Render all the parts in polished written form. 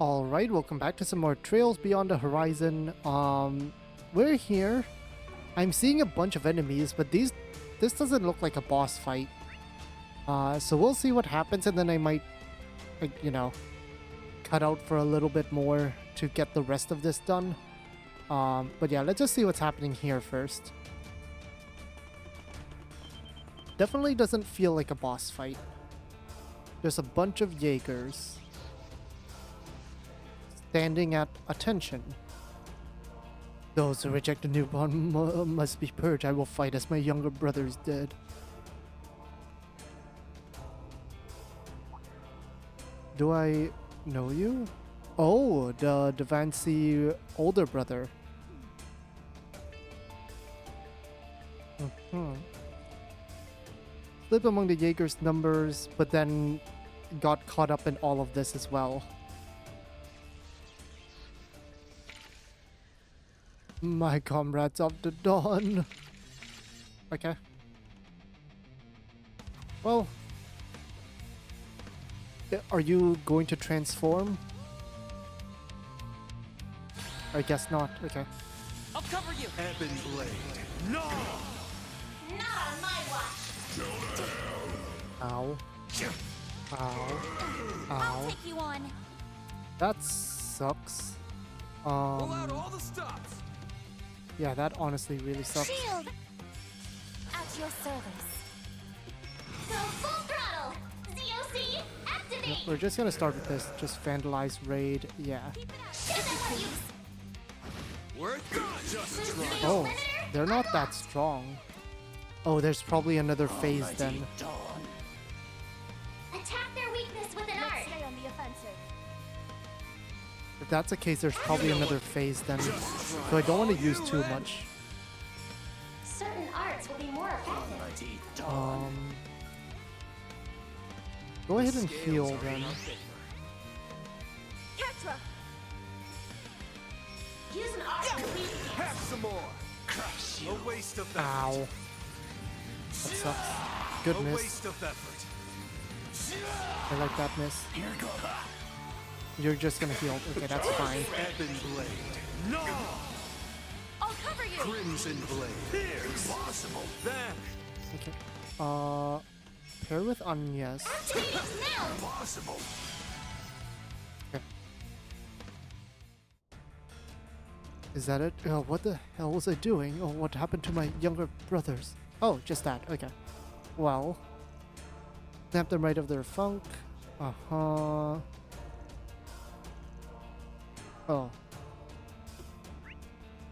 Alright, welcome back to some more Trails Beyond the Horizon. We're here. I'm seeing a bunch of enemies, but this doesn't look like a boss fight. So we'll see what happens, and then I might, cut out for a little bit more to get the rest of this done. But yeah, let's just see what's happening here first. Definitely doesn't feel like a boss fight. There's a bunch of Jaegers standing at attention. Those who reject the newborn must be purged. I will fight as my younger brothers did. Do I know you? Oh, the Devancy older brother. Slip among the Jaeger's numbers, but then got caught up in all of this as well. My comrades of the dawn. Okay. Well, are you going to transform? I guess not. Okay. I'll cover you. Ebon Blade. No! Not on my watch. Ow. Ow. I'll Ow. take you on. That sucks. Pull out all the stops. Yeah, that honestly really sucks. Shield. At your service. Go full throttle. ZOC activate. We're just gonna start with this. Just vandalize raid. Yeah. Worth just try. Oh, they're not that strong. Oh, there's probably another phase then. Attack their weakness with an art. Stay on the offensive. If that's the case, there's probably another phase then. So I don't want to use too much. Certain arts will be more effective. Go ahead and heal then. Ketra. Use an art to complete the Have some more. Crush you. A waste of effort. Ow. That sucks. Good A miss. waste of effort. I like that miss. Here goes. You're just gonna heal. Okay, that's fine. Ebon Blade. No! I'll cover you. Crimson Blade. Here. Impossible. Then. Okay. Pair with Agnes. Activate now. Impossible. Okay. Is that it? Oh, what the hell was I doing? Oh, what happened to my younger brothers? Oh, just that. Okay. Well. Snap them right of their funk. Uh-huh. Oh.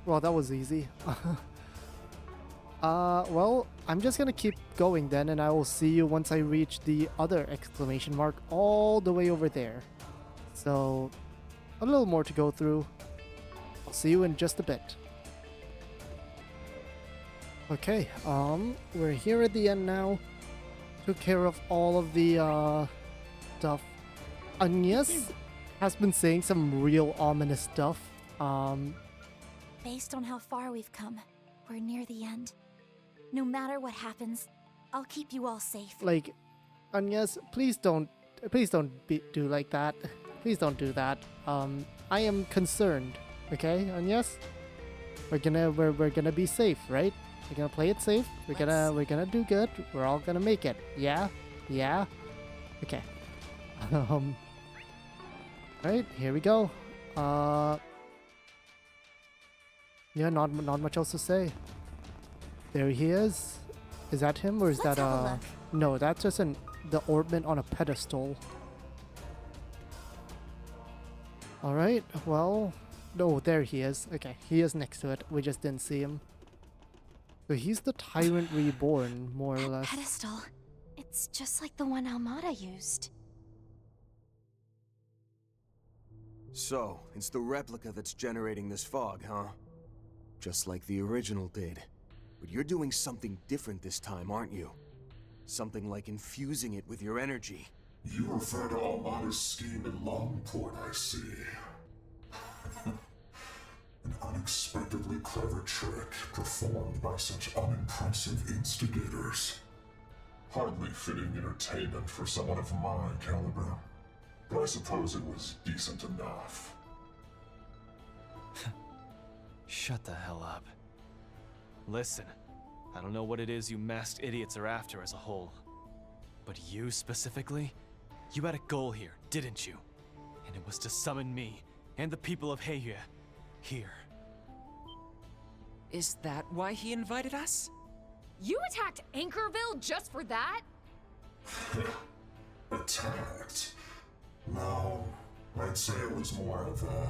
Well, that was easy. Well, I'm just gonna keep going then, and I will see you once I reach the other exclamation mark all the way over there. So, a little more to go through. I'll see you in just a bit. Okay, we're here at the end now. Took care of all of the, stuff. Agnes has been saying some real ominous stuff. Based on how far we've come, we're near the end. No matter what happens, I'll keep you all safe. Like, Agnes, please don't do like that. Please don't do that. I am concerned. Okay, Agnes? We're gonna be safe, right? We're gonna play it safe. We're gonna do good. We're all gonna make it. Yeah? Yeah? Okay. Alright, here we go. Yeah, not much else to say. There he is. Is that him or is Let's that have a look. No, that's just the orbment on a pedestal. Alright, well, no, there he is. Okay, he is next to it. We just didn't see him. So he's the Tyrant Reborn, more or That less. pedestal. It's just like the one Almada used. So, it's the replica that's generating this fog, huh? Just like the original did. But you're doing something different this time, aren't you? Something like infusing it with your energy. You refer to Almada's scheme in Longport, I see. An unexpectedly clever trick performed by such unimpressive instigators. Hardly fitting entertainment for someone of my caliber. but I suppose it was decent enough. Shut the hell up. Listen, I don't know what it is you masked idiots are after as a whole. But you specifically? You had a goal here, didn't you? And it was to summon me and the people of Hyleo here. Is that why he invited us? You attacked Anchorville just for that? Attacked? No, I'd say it was more of a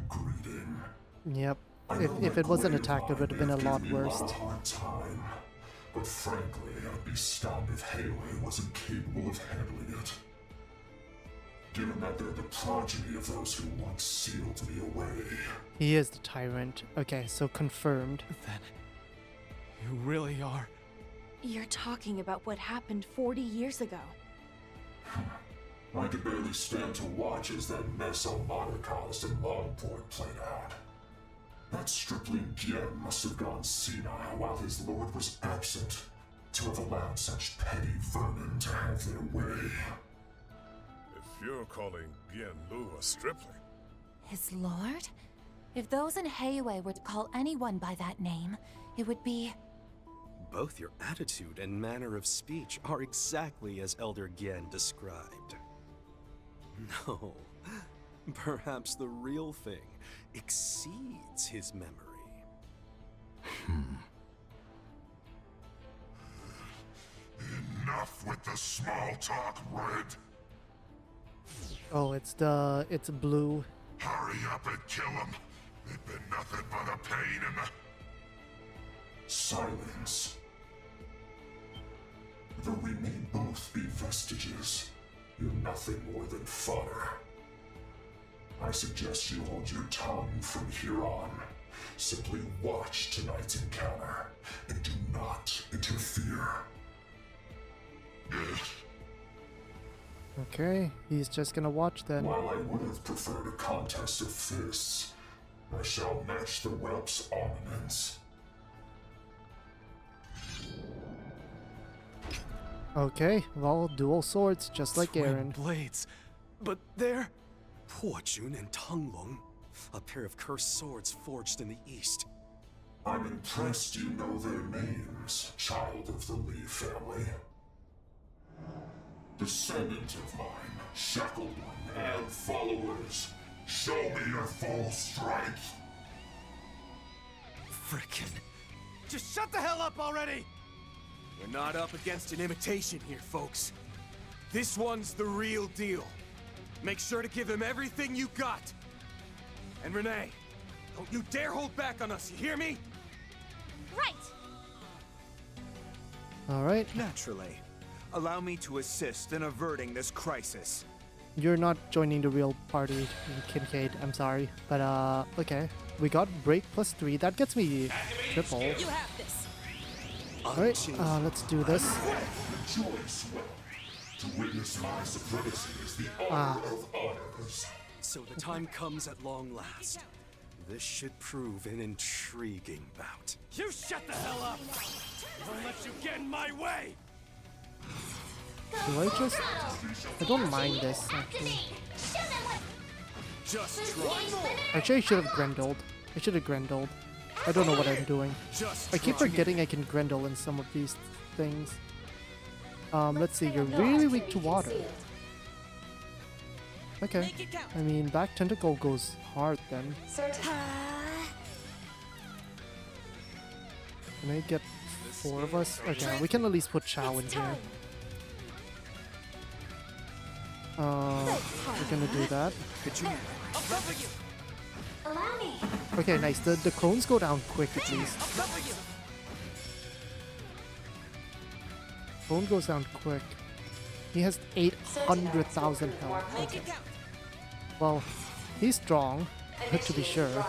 greeting. Yep. I know If my it wasn't grave attacked, it would have been a gave lot me worse. A hard time. But frankly, I'd be stunned if Hyleo wasn't capable of handling it. Given that they're the progeny of those who once sealed me away. He is the tyrant. Okay, so confirmed. Then, you really are. You're talking about what happened 40 years ago. I could barely stand to watch as that mess Armada caused in Longport played out. That stripling Gien must have gone senile while his lord was absent, to have allowed such petty vermin to have their way. If you're calling Bien Lu a stripling, His lord? If those in Hyleo were to call anyone by that name, it would be... Both your attitude and manner of speech are exactly as Elder Gien described. No, perhaps the real thing exceeds his memory. Enough with the small talk, Red. Oh, it's blue. Hurry up and kill him. They've been nothing but a pain in the... Silence. Though we may both be vestiges, you're nothing more than fodder. I suggest you hold your tongue from here on. Simply watch tonight's encounter, and do not interfere. Okay, he's just gonna watch then. While I would have preferred a contest of fists, I shall match the whelp's armaments. Okay, well, dual swords, just like Twin Aaron. blades. But they're... Po Jun and Tanglong, a pair of cursed swords forged in the east. I'm impressed you know their names, child of the Lee family. Descendant of mine, shackled one, and followers, show me your full strength. Frickin'. Just shut the hell up already! We're not up against an imitation here, folks. This one's the real deal. Make sure to give him everything you got. And Renee, don't you dare hold back on us, you hear me? Right! Alright, Naturally. Allow me to assist in averting this crisis. you're not joining the real party, Kincaid. I'm sorry. But, okay. We got break +3. That gets me triple. You have this. Alright, let's do this. Rejoice, well. To witness my supremacy is the honor of honors. So the time comes at long last. This should prove an intriguing bout. You shut the hell up! I won't let you get in my way! Do I just... I don't mind this, actually. Just try. Actually, I should have Grendled. I should have Grendled. I don't know what I'm doing. Just I keep try. forgetting I can Grendel in some of these things. Let's see, you're really weak to water. Okay. I mean, back tentacle goes hard then. Can I get 4 of us? Okay, we can at least put Chow in here. We're gonna do that. Allow me! Okay, nice. The clones go down quick at least. Clone goes down quick. He has 800,000 health. Okay. Well, he's strong, to be sure.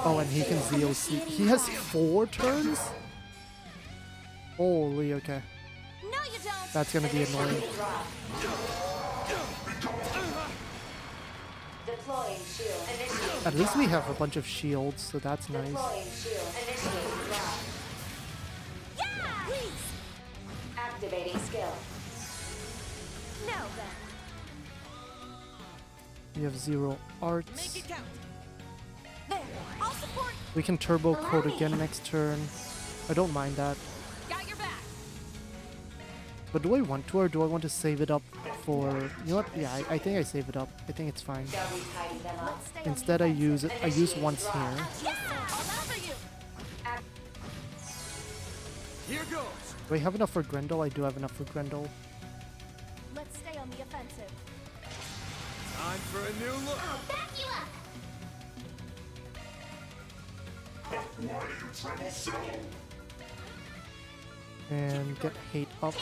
Oh, and he can ZOC. He has 4 turns? Holy, okay. No, you don't! That's gonna be annoying. Deploying shield. Initiate At least we have a bunch of shields, so that's nice. Deploying shield. Initiating drop. Yeah! Please! Activating skill. No, then. We have 0 arts. Make it count. There, I'll support. We can turbo code again next turn. I don't mind that. Got your back. But do I want to, or do I want to save it up for... You know what? Yeah, I think I save it up. I think it's fine. Shall we tidy them up? Let's stay on Instead, the I offensive. use once here. Yeah, I'll cover you. Here goes. Do I have enough for Grendel? I do have enough for Grendel. Let's stay on the offensive. Time for a new look. I'll back you up. Why do you tremble so? And get hate up.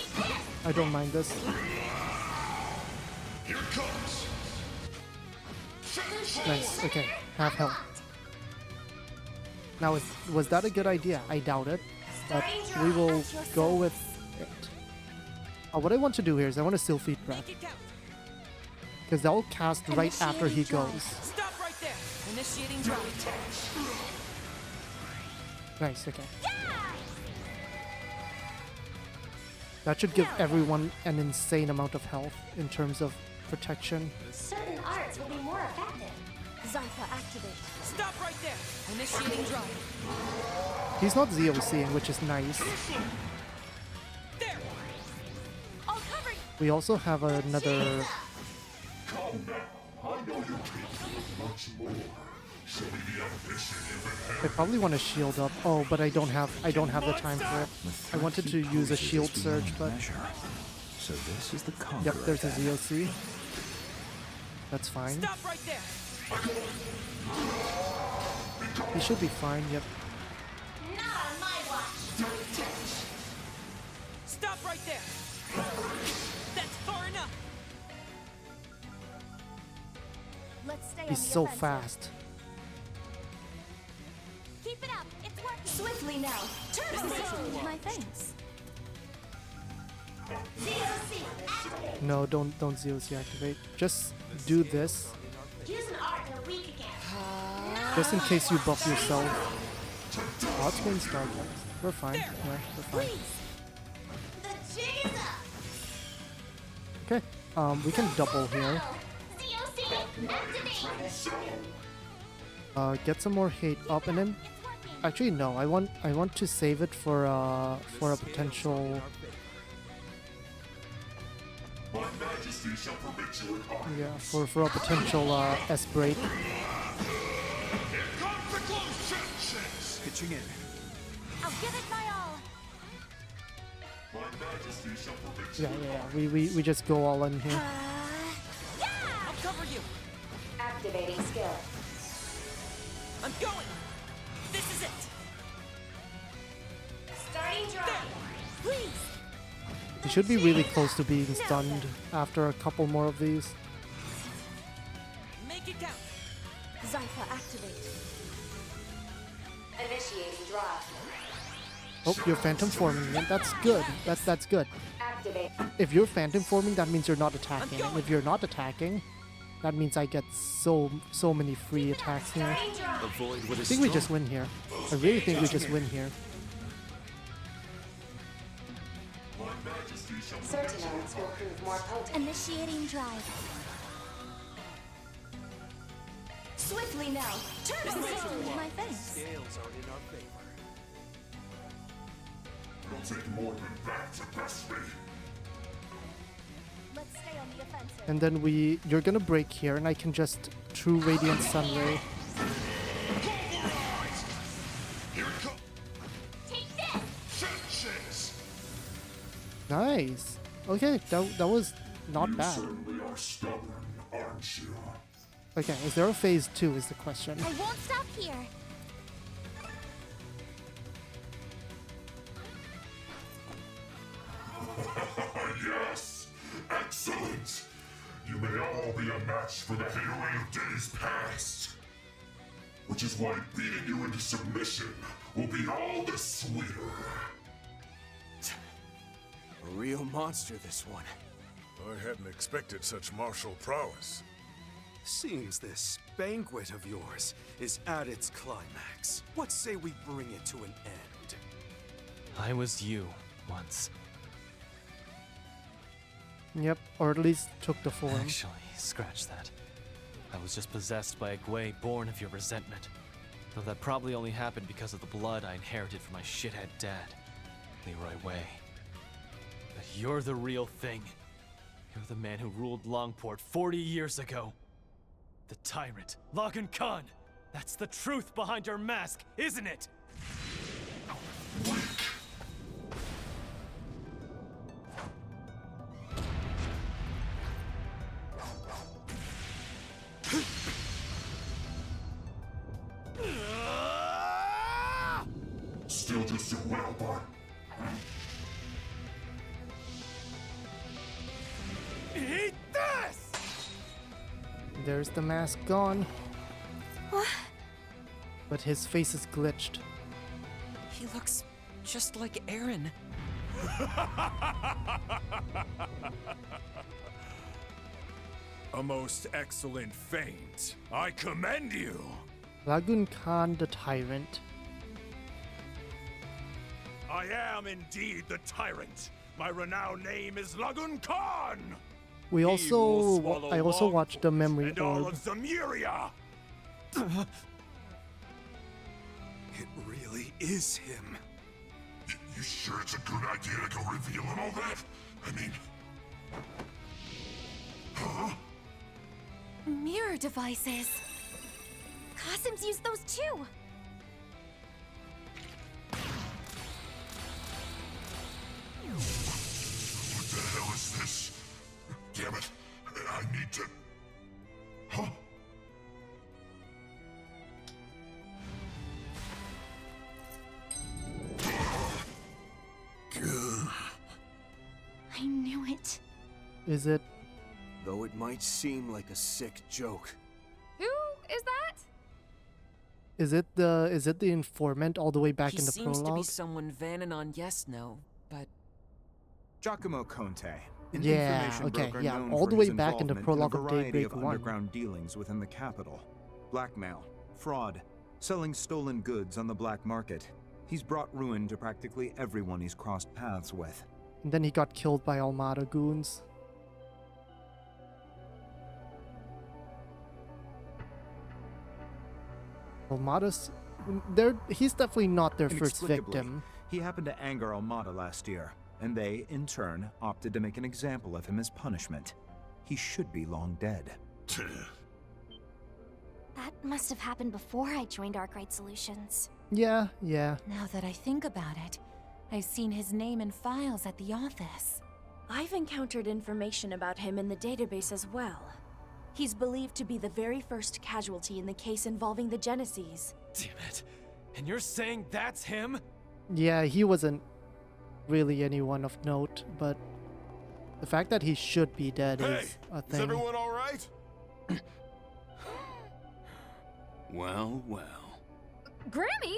I don't mind this. Here comes. Nice. Okay. Half health. Now, was that a good idea? I doubt it. But we will go with it. What I want to do here is I want to still feed breath. Make it count. Because that will cast right after he goes. Stop right there. Initiating drive. Nice, okay. That should give everyone an insane amount of health in terms of protection. Certain arts will be more effective. Zypha activate. Stop right there. Initiating drive. He's not ZOCing, which is nice. There. I'll cover you. We also have another... Calm down. I know you're capable of much more. Show me the ambition you've I inherited. probably want to shield up. Oh, but I don't have the time for it. I wanted to use a shield surge, but... So this is the Yep, there's a ZOC. That's fine. Stop right there. He should be fine, yep. Not on my watch. Stop right there. That's far enough. Let's stay on He's the so offensive. fast. Keep it up. It's working. Swiftly now. Turbo zone. My thanks. ZOC. Activate. No, don't ZOC activate. Just do this, Use an art they're weak against. just in case you buff yourself. Oh, it's been Starlight. We're fine. Yeah, we're fine. The jig is up. Okay, we can double here. ZOC. Activate. Get some more hate up, and then actually no, I want to save it for a potential. My majesty shall permit you an art. Yeah, for a potential S break. Pitching in. I'll give it my all. My majesty shall permit you. Yeah. We just go all in here. I'll cover you. Activating skill. I'm going. This is it. Starting drive. Please. He should be really close to being stunned after a couple more of these. Make it count. Zypha activate. Initiating drive. Oh, you're phantom forming. Yeah, that's good. That's good. Activate. If you're phantom forming, that means you're not attacking. And if you're not attacking, that means I get so many free attacks here. Starting drive. Avoid what I is think we strong. just win here. I really think we just win here. Certain arts will prove more potent. Initiating drive. Swiftly now. Turbo zone. My thanks. Scales are in our favor. It'll take more than that to best me. Let's stay on the offensive. And then you're gonna break here, and I can just True Radiant Sunray. Here it comes. Take this. Nice. Okay, that was not You bad. certainly are stubborn, aren't you? Okay, is there a phase 2 is the question. I won't stop here. Yes! Excellent! You may all be a match for the haterade of days past. Which is why beating you into submission will be all the sweeter. A real monster, this one. I hadn't expected such martial prowess. Seems this banquet of yours is at its climax. What say we bring it to an end? I was you once. Yep, or at least took the form. Actually, scratch that. I was just possessed by a Gwei born of your resentment. Though that probably only happened because of the blood I inherited from my shithead dad, Leroy Wei. But you're the real thing. You're the man who ruled Longport 40 years ago. The tyrant, Lagan Khan. That's the truth behind your mask, isn't it? Still just do well, bud. Eat this! There's the mask gone. What? But his face is glitched. He looks just like Aaron. A most excellent feint. I commend you. Lagun Khan the Tyrant. I am indeed the tyrant. My renowned name is Lagun Khan. I also watched the memory and all orb. of Zamuria. It really is him. You sure it's a good idea to go revealing all that? I mean... Huh? Mirror devices. Qasim's used those too. What the hell is this? Damn it. I need to... Huh? I knew it. Is it? Though it might seem like a sick joke. Who is that? Is it the informant all the way back He in the seems to be prologue? someone Vananon no, but Giacomo Conte, an Yeah, information okay, broker yeah, known all for the way his back in the involvement prologue of a variety Daybreak 1. underground dealings within the capital. Blackmail, fraud, selling stolen goods on the black market. He's brought ruin to practically everyone he's crossed paths with. And then he got killed by Almada goons. Almada's... he's definitely not their first Inexplicably, victim. he happened to anger Almada last year, and they, in turn, opted to make an example of him as punishment. He should be long dead. That must have happened before I joined Arkwright Solutions. Yeah. Now that I think about it, I've seen his name in files at the office. I've encountered information about him in the database as well. He's believed to be the very first casualty in the case involving the Genesees. Damn it. And you're saying that's him? Yeah, he wasn't really anyone of note, but the fact that he should be dead is a thing. Is everyone all right? Well. Grammy?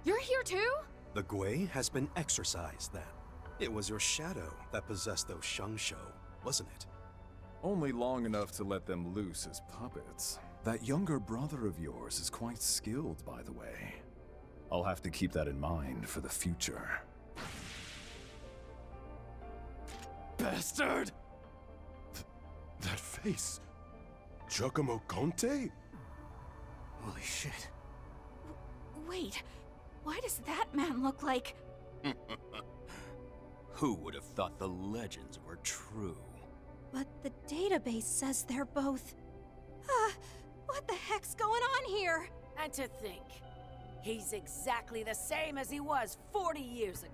You're here too? The Gwei has been exorcised then. It was your shadow that possessed those Shungsho, wasn't it? Only long enough to let them loose as puppets. That younger brother of yours is quite skilled, by the way. I'll have to keep that in mind for the future. Bastard! That face. Giacomo Conte? Holy shit. Wait, why does that man look like... Who would have thought the legends were true? But the database says they're both... what the heck's going on here? And to think, he's exactly the same as he was 40 years ago.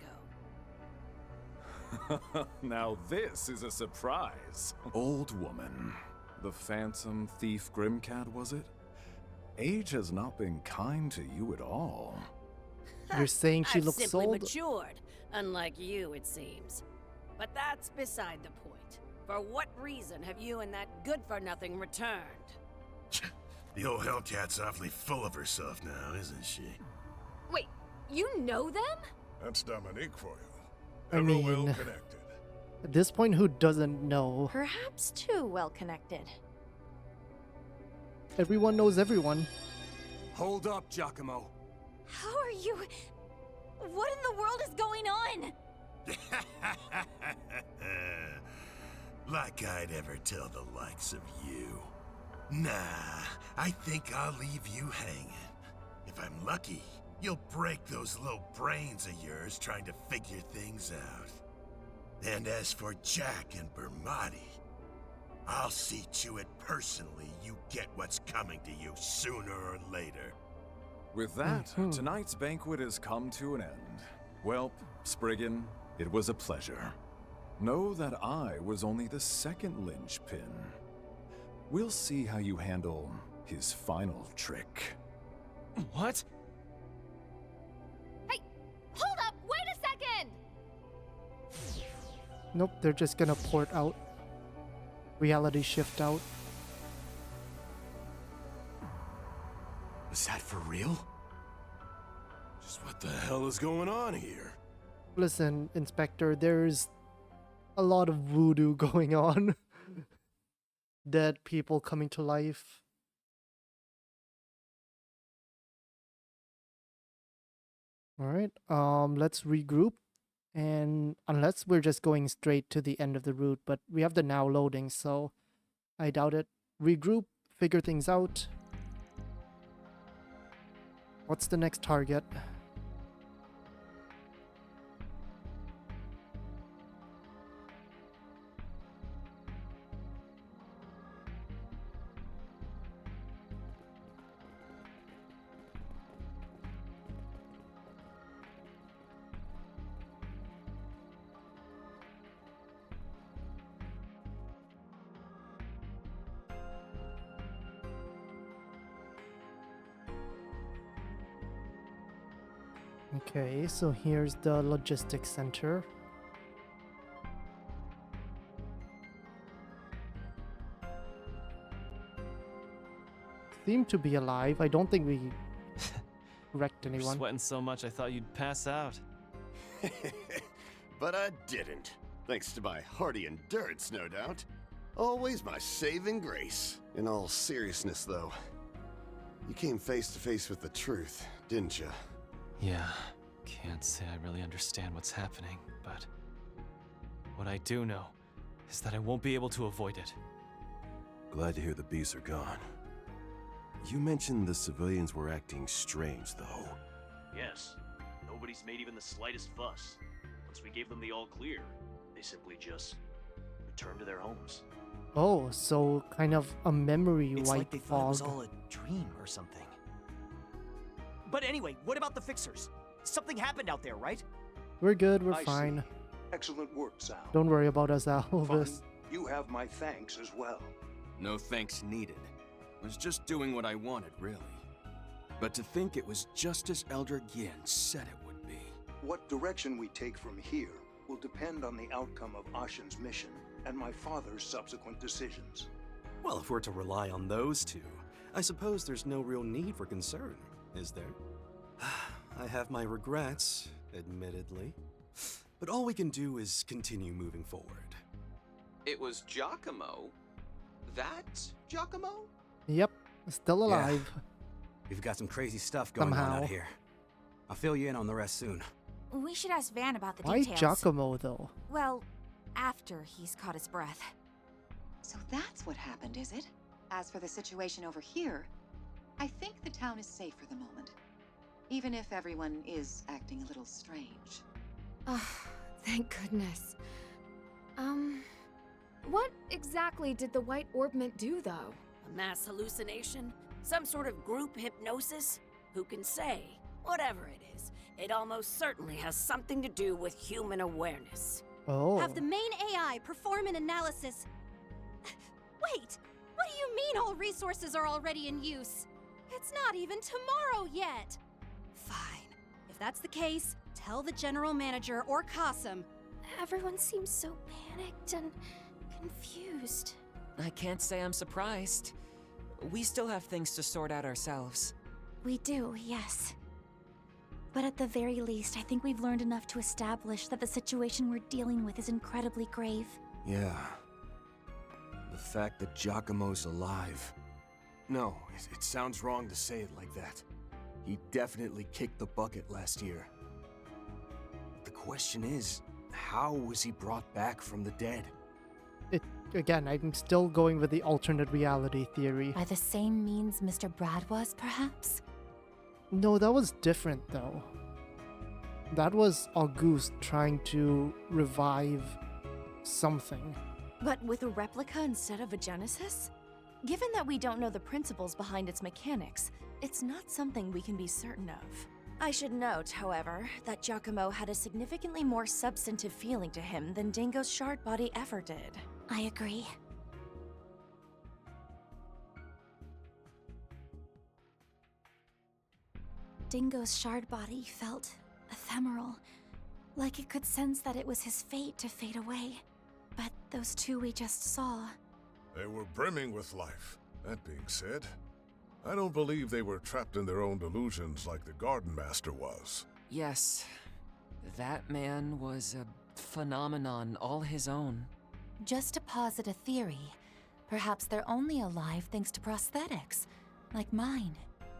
Now this is a surprise. Old woman. The phantom thief Grimcat, was it? Age has not been kind to you at all. You're saying she I've looks simply old? matured, unlike you, it seems. But that's beside the point. For what reason have you and that good-for-nothing returned? The old Hellcat's awfully full of herself now, isn't she? Wait, you know them? That's Dominique for you. I Ever mean, well connected. at this point, who doesn't know? Perhaps too well connected. Everyone knows everyone. Hold up, Giacomo. How are you... What in the world is going on? Like I'd ever tell the likes of you. Nah, I think I'll leave you hanging. If I'm lucky, you'll break those little brains of yours trying to figure things out. And as for Jack and Bermati, I'll see to it personally you get what's coming to you sooner or later. With that, tonight's banquet has come to an end. Well, Spriggan, it was a pleasure. Know that I was only the second linchpin. We'll see how you handle his final trick. What? Hey, hold up! Wait a second! Nope, they're just gonna port out. Reality shift out. Was that for real? Just what the hell is going on here? Listen, Inspector, there's a lot of voodoo going on. Dead people coming to life. Alright, let's regroup. And unless we're just going straight to the end of the route, but we have the now loading, so I doubt it. Regroup, figure things out. What's the next target? Okay, so here's the logistics center. Seem to be alive. I don't think we wrecked You're anyone. sweating so much I thought you'd pass out. But I didn't. Thanks to my hearty endurance, no doubt. Always my saving grace. In all seriousness, though, you came face to face with the truth, didn't you? Yeah, can't say I really understand what's happening, but what I do know is that I won't be able to avoid it. Glad to hear the beasts are gone. You mentioned the civilians were acting strange, though. Yes. Nobody's made even the slightest fuss. Once we gave them the all clear, they simply just returned to their homes. Oh, so kind of a memory It's white like they thought it was fog. all a dream or something. But anyway, what about the fixers? Something happened out there, right? We're good, we're I fine. see. Excellent work, Sal. Don't worry about us, Elvis. Fun. You have my thanks as well. No thanks needed. I was just doing what I wanted, really. But to think it was just as Elder Gien said it would be. What direction we take from here will depend on the outcome of Ashen's mission and my father's subsequent decisions. Well, if we're to rely on those two, I suppose there's no real need for concern, is there? I have my regrets, admittedly. But all we can do is continue moving forward. It was Giacomo? That Giacomo? Yep, still alive. We've got some crazy stuff going on Somehow. out here. I'll fill you in on the rest soon. We should ask Van about the Why details. Giacomo, though? Well, after he's caught his breath. So that's what happened, is it? As for the situation over here, I think the town is safe for the moment. Even if everyone is acting a little strange. Oh, thank goodness. What exactly did the White Orbment do, though? A mass hallucination? Some sort of group hypnosis? Who can say? Whatever it is, it almost certainly has something to do with human awareness. Oh. Have the main AI perform an analysis. Wait, what do you mean all resources are already in use? It's not even tomorrow yet. Fine. If that's the case, tell the general manager or Qasim. Everyone seems so panicked and confused. I can't say I'm surprised. We still have things to sort out ourselves. We do, yes. But at the very least, I think we've learned enough to establish that the situation we're dealing with is incredibly grave. Yeah. The fact that Giacomo's alive. No, it sounds wrong to say it like that. He definitely kicked the bucket last year. The question is, how was he brought back from the dead? again, I'm still going with the alternate reality theory. By the same means Mr. Brad was, perhaps? No, that was different though. That was Auguste trying to revive something. But with a replica instead of a Genesis? Given that we don't know the principles behind its mechanics, it's not something we can be certain of. I should note, however, that Giacomo had a significantly more substantive feeling to him than Dingo's shard body ever did. I agree. Dingo's shard body felt ephemeral, like it could sense that it was his fate to fade away. But those two we just saw... They were brimming with life. That being said, I don't believe they were trapped in their own delusions like the Garden Master was. Yes, that man was a phenomenon all his own. Just to posit a theory, perhaps they're only alive thanks to prosthetics, like mine.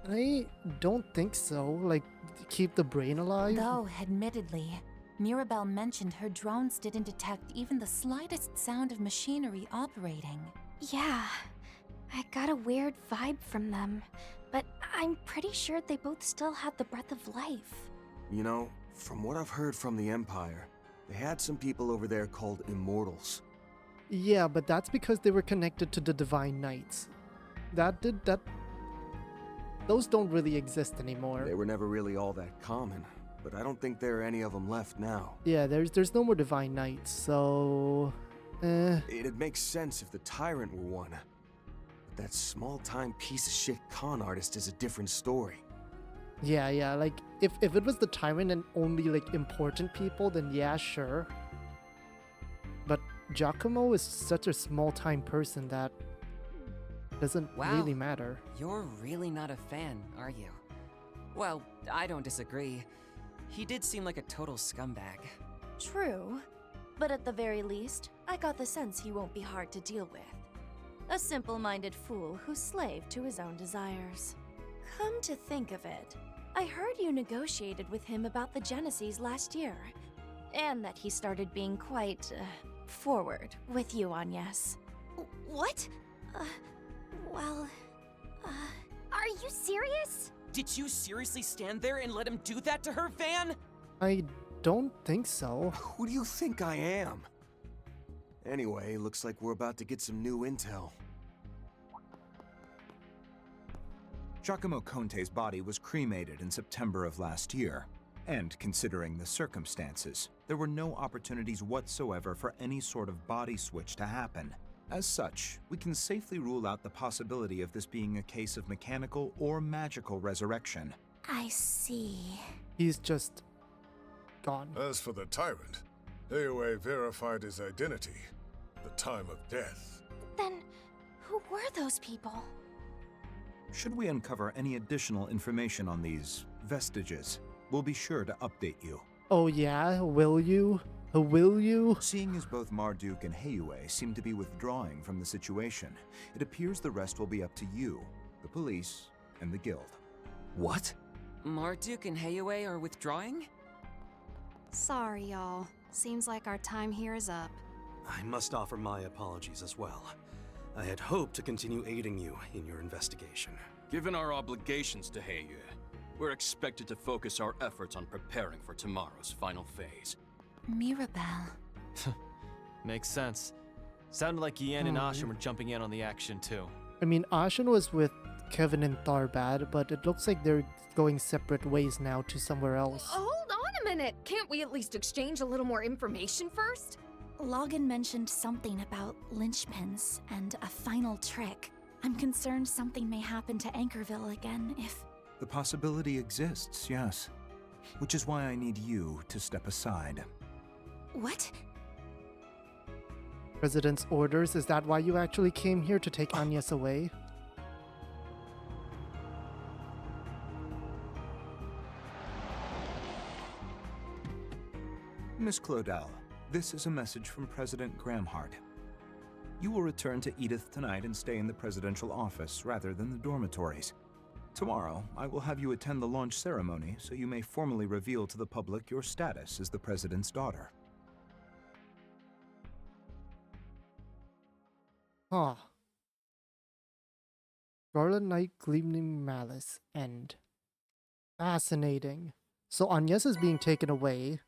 I don't think so. Like, keep the brain alive? Though, admittedly, Mirabelle mentioned her drones didn't detect even the slightest sound of machinery operating. Yeah, I got a weird vibe from them, but I'm pretty sure they both still had the breath of life. You know, from what I've heard from the Empire, they had some people over there called Immortals. Yeah, but that's because they were connected to the Divine Knights. Those don't really exist anymore. They were never really all that common, but I don't think there are any of them left now. Yeah, there's no more Divine Knights, so... It'd make sense if the Tyrant were one. But that small-time piece of shit con artist is a different story. Yeah, like, if it was the Tyrant and only, like, important people, then yeah, sure. But Giacomo is such a small-time person that doesn't really matter. You're really not a fan, are you? Well, I don't disagree. He did seem like a total scumbag. True, but at the very least, I got the sense he won't be hard to deal with. A simple-minded fool who's slave to his own desires. Come to think of it, I heard you negotiated with him about the Genesis last year, and that he started being quite, forward with you, Agnes. What? Are you serious? Did you seriously stand there and let him do that to her, Van? I don't think so. Who do you think I am? Anyway, looks like we're about to get some new intel. Giacomo Conte's body was cremated in September of last year, and considering the circumstances, there were no opportunities whatsoever for any sort of body switch to happen. As such, we can safely rule out the possibility of this being a case of mechanical or magical resurrection. I see. He's just gone. As for the Tyrant, AOA verified his identity, the time of death. Then, who were those people? Should we uncover any additional information on these vestiges, we'll be sure to update you. Oh yeah? Will you? Will you? Seeing as both Marduk and Hyleo seem to be withdrawing from the situation, it appears the rest will be up to you, the police, and the guild. What? Marduk and Hyleo are withdrawing? Sorry, y'all. Seems like our time here is up. I must offer my apologies as well. I had hoped to continue aiding you in your investigation. Given our obligations to Hyleo, we're expected to focus our efforts on preparing for tomorrow's final phase. Mirabelle. Makes sense. Sounded like Yen and Ashen were jumping in on the action too. I mean, Ashen was with Kevin and Tharbad, but it looks like they're going separate ways now to somewhere else. Hold on a minute! Can't we at least exchange a little more information first? Logan mentioned something about linchpins and a final trick. I'm concerned something may happen to Anchorville again if... The possibility exists, yes. Which is why I need you to step aside. What? President's orders? Is that why you actually came here, to take Agnes away? Miss Claudel, this is a message from President Gramhart. You will return to Edith tonight and stay in the presidential office rather than the dormitories. Tomorrow, I will have you attend the launch ceremony so you may formally reveal to the public your status as the president's daughter. Huh. Scarlet Knight, Gleaming Malice, End. Fascinating. So Agnes is being taken away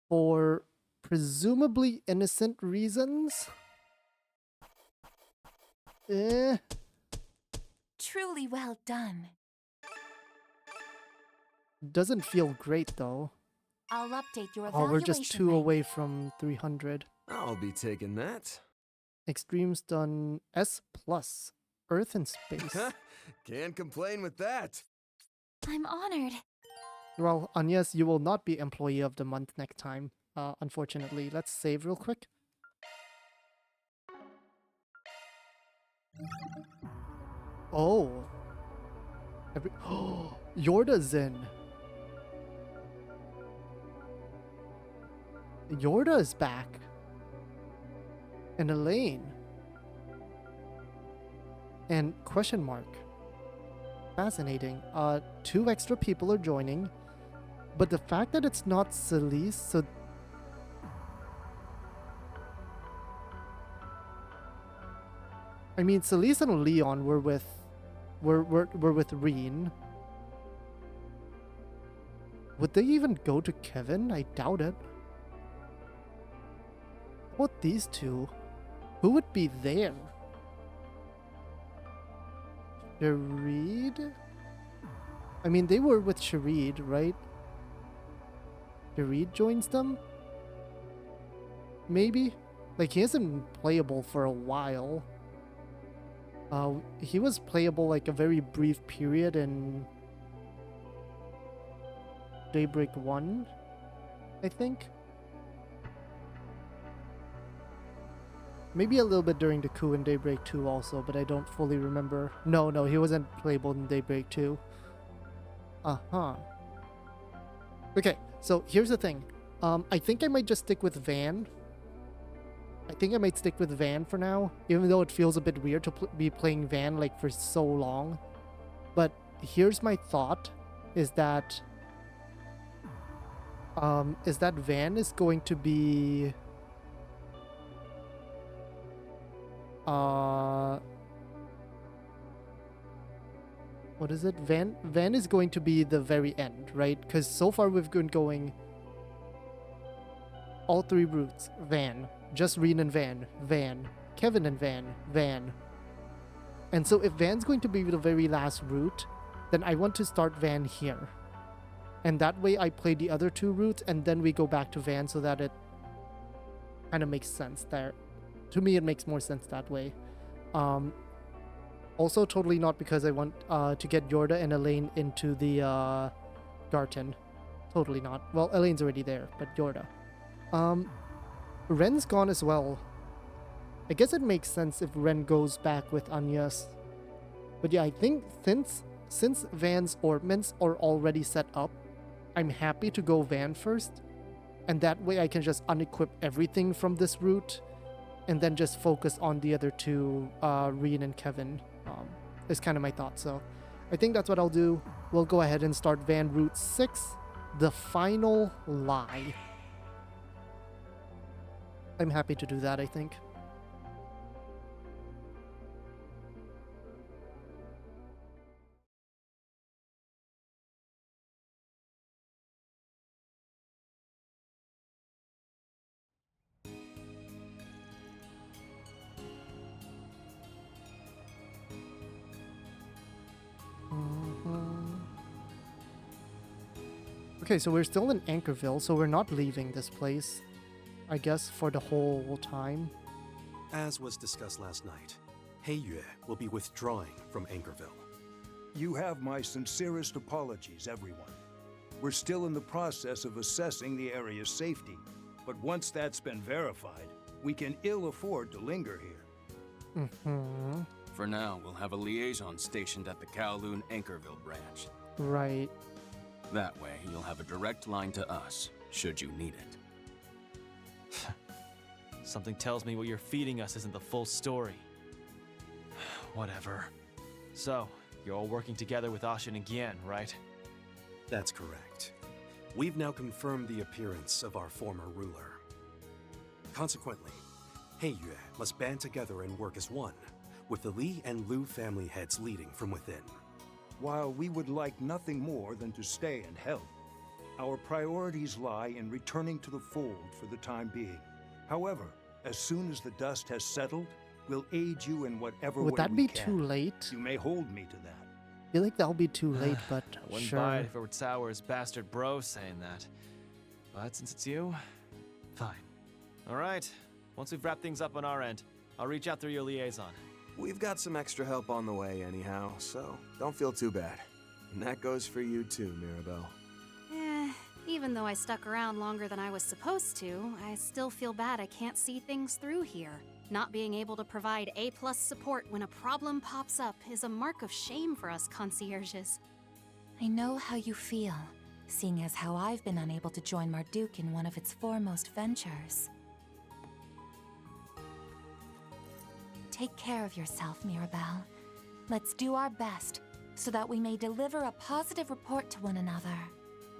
for presumably innocent reasons? Truly well done. Doesn't feel great though. I'll update your Oh, evaluation we're just 2 rank. away from 300. I'll be taking that. Extreme's done S+. Earth and Space. Can't complain with that. I'm honored. Well, Agnes, you will not be Employee of the Month next time, unfortunately. Let's save real quick. Oh. Yorda's in. Yorda is back. And Elaine. And question mark. Fascinating. 2 extra people are joining. But the fact that it's not Celise, so... I mean, Celise and Leon were with... were with Reen. Would they even go to Kevin? I doubt it. What these two? Who would be there? Sharid? I mean, they were with Sharid, right? Sharid joins them? Maybe? Like, he hasn't been playable for a while. He was playable like a very brief period in Daybreak 1, I think. Maybe a little bit during the coup in Daybreak 2 also, but I don't fully remember. No, he wasn't playable in Daybreak 2. Uh-huh. Okay, so here's the thing. I think I might just stick with Van. I think I might stick with Van for now, even though it feels a bit weird to be playing Van like for so long. But here's my thought, is that Van is going to be what is it? Van is going to be the very end, right? Because so far we've been going all 3 routes. Van. Just Reen and Van. Kevin and Van. And so if Van's going to be the very last route, then I want to start Van here. And that way I play the other 2 routes and then we go back to Van so that it kind of makes sense there. To me, it makes more sense that way. Also, totally not because I want to get Yorda and Elaine into the Garten. Totally not. Well, Elaine's already there, but Yorda. Ren's gone as well. I guess it makes sense if Ren goes back with Agnes. But yeah, I think since Van's orbments are already set up, I'm happy to go Van first. And that way I can just unequip everything from this route and then just focus on the other 2, Reen and Kevin. Is kind of my thought. So I think that's what I'll do. We'll go ahead and start Van Route 6, The Final Lie. I'm happy to do that, I think. Okay, so we're still in Anchorville, so we're not leaving this place, I guess, for the whole time. As was discussed last night, Hyleo will be withdrawing from Anchorville. You have my sincerest apologies, everyone. We're still in the process of assessing the area's safety, but once that's been verified, we can ill afford to linger here. For now, we'll have a liaison stationed at the Kowloon Anchorville branch. Right. That way, you'll have a direct line to us, should you need it. Something tells me what you're feeding us isn't the full story. Whatever. So, you're all working together with Ashin and Gian, right? That's correct. We've now confirmed the appearance of our former ruler. Consequently, Hyleo must band together and work as one, with the Li and Lu family heads leading from within. While we would like nothing more than to stay and help, our priorities lie in returning to the fold for the time being. However, as soon as the dust has settled, we'll aid you in whatever Would way that we be can. too late? You may hold me to that. I feel like that'll be too late, but I wouldn't sure. buy it if it were Tower's bastard bro saying that. But since it's you, fine. Alright, once we've wrapped things up on our end, I'll reach out through your liaison. We've got some extra help on the way anyhow, so don't feel too bad. And that goes for you too, Mirabelle. Even though I stuck around longer than I was supposed to, I still feel bad I can't see things through here. Not being able to provide A+ support when a problem pops up is a mark of shame for us concierges. I know how you feel, seeing as how I've been unable to join Marduk in one of its foremost ventures. Take care of yourself, Mirabelle. Let's do our best, so that we may deliver a positive report to one another.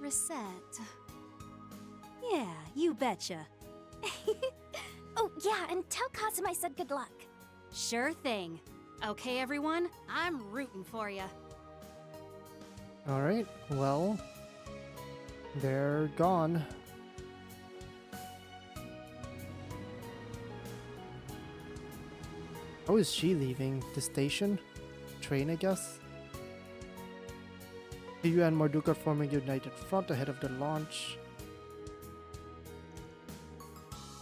Reset. Yeah, you betcha. Oh, yeah, and tell Kasim I said good luck. Sure thing. Okay, everyone, I'm rooting for ya. Alright, well, they're gone. How is she leaving? The station? Train, I guess? You and Marduk are forming a united front ahead of the launch.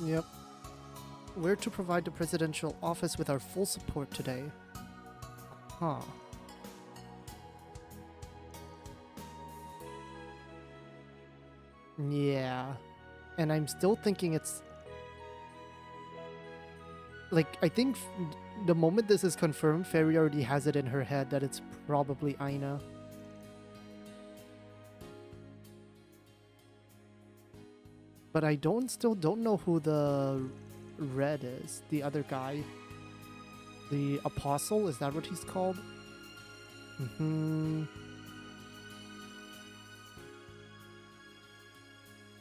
Yep. We're to provide the presidential office with our full support today. Huh. Yeah. And I'm still thinking it's... Like, I think the moment this is confirmed, Fairy already has it in her head that it's probably Aina. But I still don't know who the Red is. The other guy. The Apostle, is that what he's called?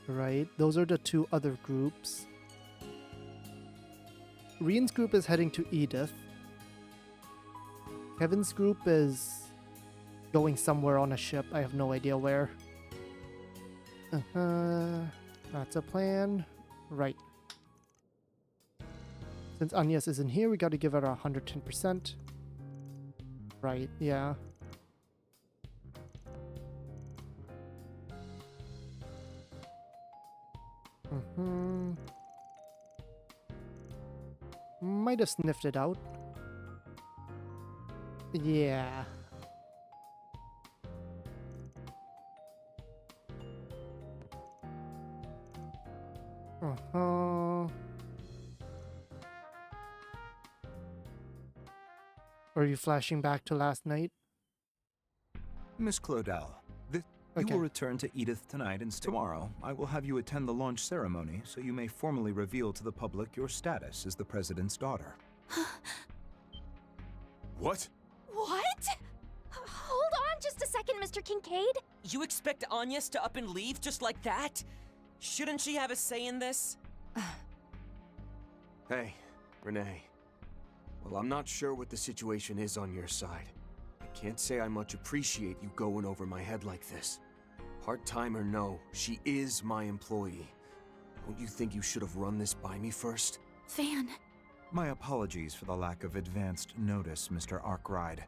Right, those are the two other groups. Rian's group is heading to Edith. Kevin's group is going somewhere on a ship. I have no idea where. That's a plan. Right. Since Agnes isn't here, we gotta give her 110%. Right, yeah. Might have sniffed it out. Yeah. Are you flashing back to last night? Miss Claudel, you will return to Edith tonight, and tomorrow I will have you attend the launch ceremony so you may formally reveal to the public your status as the President's daughter. What? What? Hold on just a second, Mr. Kincaid. You expect Agnes to up and leave just like that? Shouldn't she have a say in this? Hey, Renee. Well, I'm not sure what the situation is on your side. I can't say I much appreciate you going over my head like this. Part-time or no, she is my employee. Don't you think you should have run this by me first? Van. My apologies for the lack of advanced notice, Mr. Arkwright.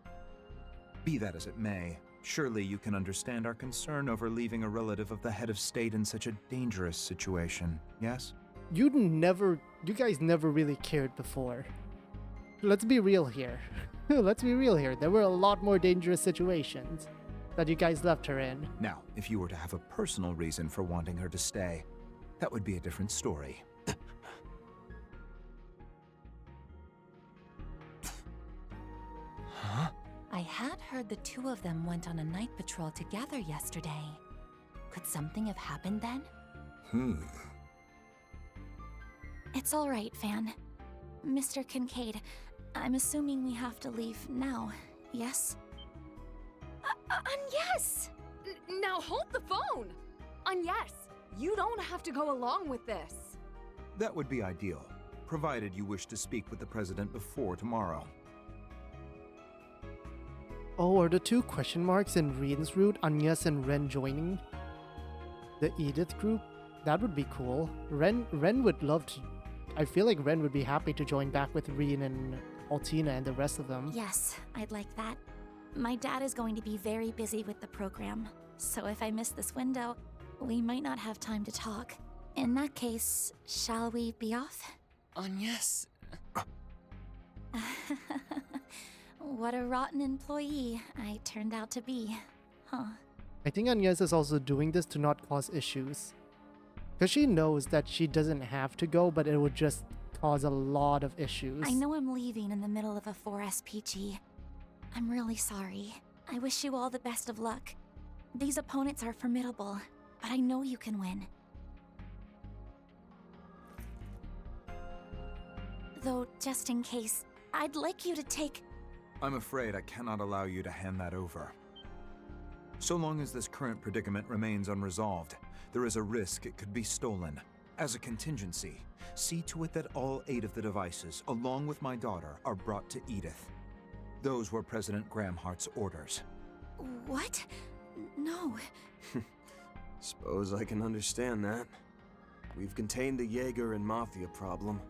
Be that as it may, surely you can understand our concern over leaving a relative of the head of state in such a dangerous situation, yes? You guys never really cared before. Let's be real here. Let's be real here. There were a lot more dangerous situations that you guys left her in. Now, if you were to have a personal reason for wanting her to stay, that would be a different story. Huh? I had heard the two of them went on a night patrol together yesterday. Could something have happened then? It's all right, Van. Mr. Kincaid, I'm assuming we have to leave now, yes? Yes! Now hold the phone! Yes, you don't have to go along with this. That would be ideal. provided you wish to speak with the President before tomorrow. Oh, are the two question marks in Ren's route Agnes and Ren joining the Edith group? That would be cool. Ren would love to. I feel like Ren would be happy to join back with Ren and Altina and the rest of them. Yes, I'd like that. My dad is going to be very busy with the program, so if I miss this window, we might not have time to talk. In that case, shall we be off? Agnes. What a rotten employee I turned out to be, huh? I think Agnes is also doing this to not cause issues. Because she knows that she doesn't have to go, but it would just cause a lot of issues. I know I'm leaving in the middle of a 4SPG. I'm really sorry. I wish you all the best of luck. These opponents are formidable, but I know you can win. Though, just in case, I'd like you to take... I'm afraid I cannot allow you to hand that over. So long as this current predicament remains unresolved, there is a risk it could be stolen. As a contingency, see to it that all 8 of the devices, along with my daughter, are brought to Edith. Those were President Gramhart's orders. What? No. Suppose I can understand that. We've contained the Jaeger and Mafia problem,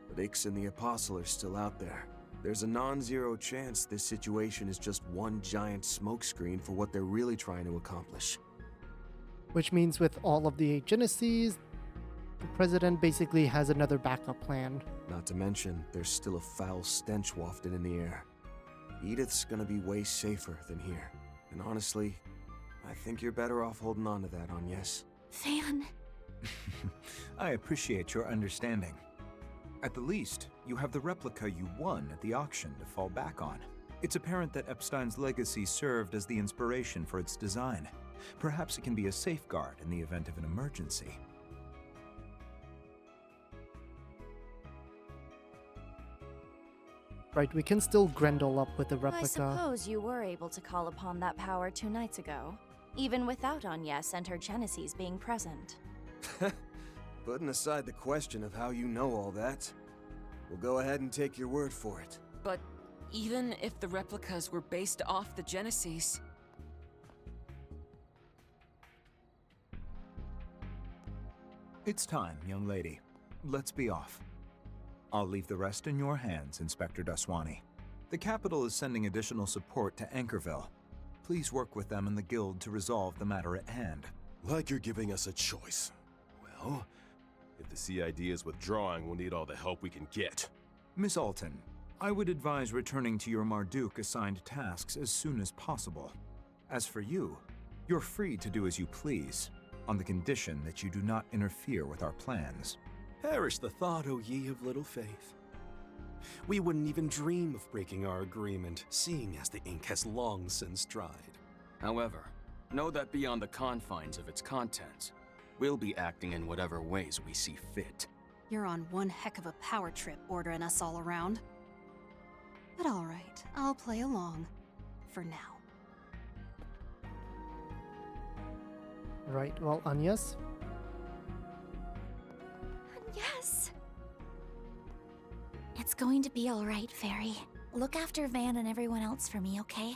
but Ix and the Apostle are still out there. There's a non-zero chance this situation is just one giant smokescreen for what they're really trying to accomplish. Which means with all of the Genesis, the President basically has another backup plan. Not to mention, there's still a foul stench wafted in the air. Edith's gonna be way safer than here. And honestly, I think you're better off holding on to that, Agnes. Fan. I appreciate your understanding. At the least, you have the replica you won at the auction to fall back on. It's apparent that Epstein's legacy served as the inspiration for its design. Perhaps it can be a safeguard in the event of an emergency. Right, we can still Grendel up with the replica. I suppose you were able to call upon that power 2 nights ago, even without Agnes and her Genesis being present. Putting aside the question of how you know all that, we'll go ahead and take your word for it. But even if the replicas were based off the Genesis... It's time, young lady. Let's be off. I'll leave the rest in your hands, Inspector Daswani. The capital is sending additional support to Anchorville. Please work with them and the guild to resolve the matter at hand. Like you're giving us a choice. Well, if the CID is withdrawing, we'll need all the help we can get. Miss Alton, I would advise returning to your Marduk-assigned tasks as soon as possible. As for you, you're free to do as you please, on the condition that you do not interfere with our plans. Perish the thought, O ye of little faith. We wouldn't even dream of breaking our agreement, seeing as the ink has long since dried. However, know that beyond the confines of its contents, we'll be acting in whatever ways we see fit. You're on one heck of a power trip ordering us all around. But alright, I'll play along. For now. Right, well, Agnes? Yes. It's going to be all right, Fairy. Look after Van and everyone else for me, okay?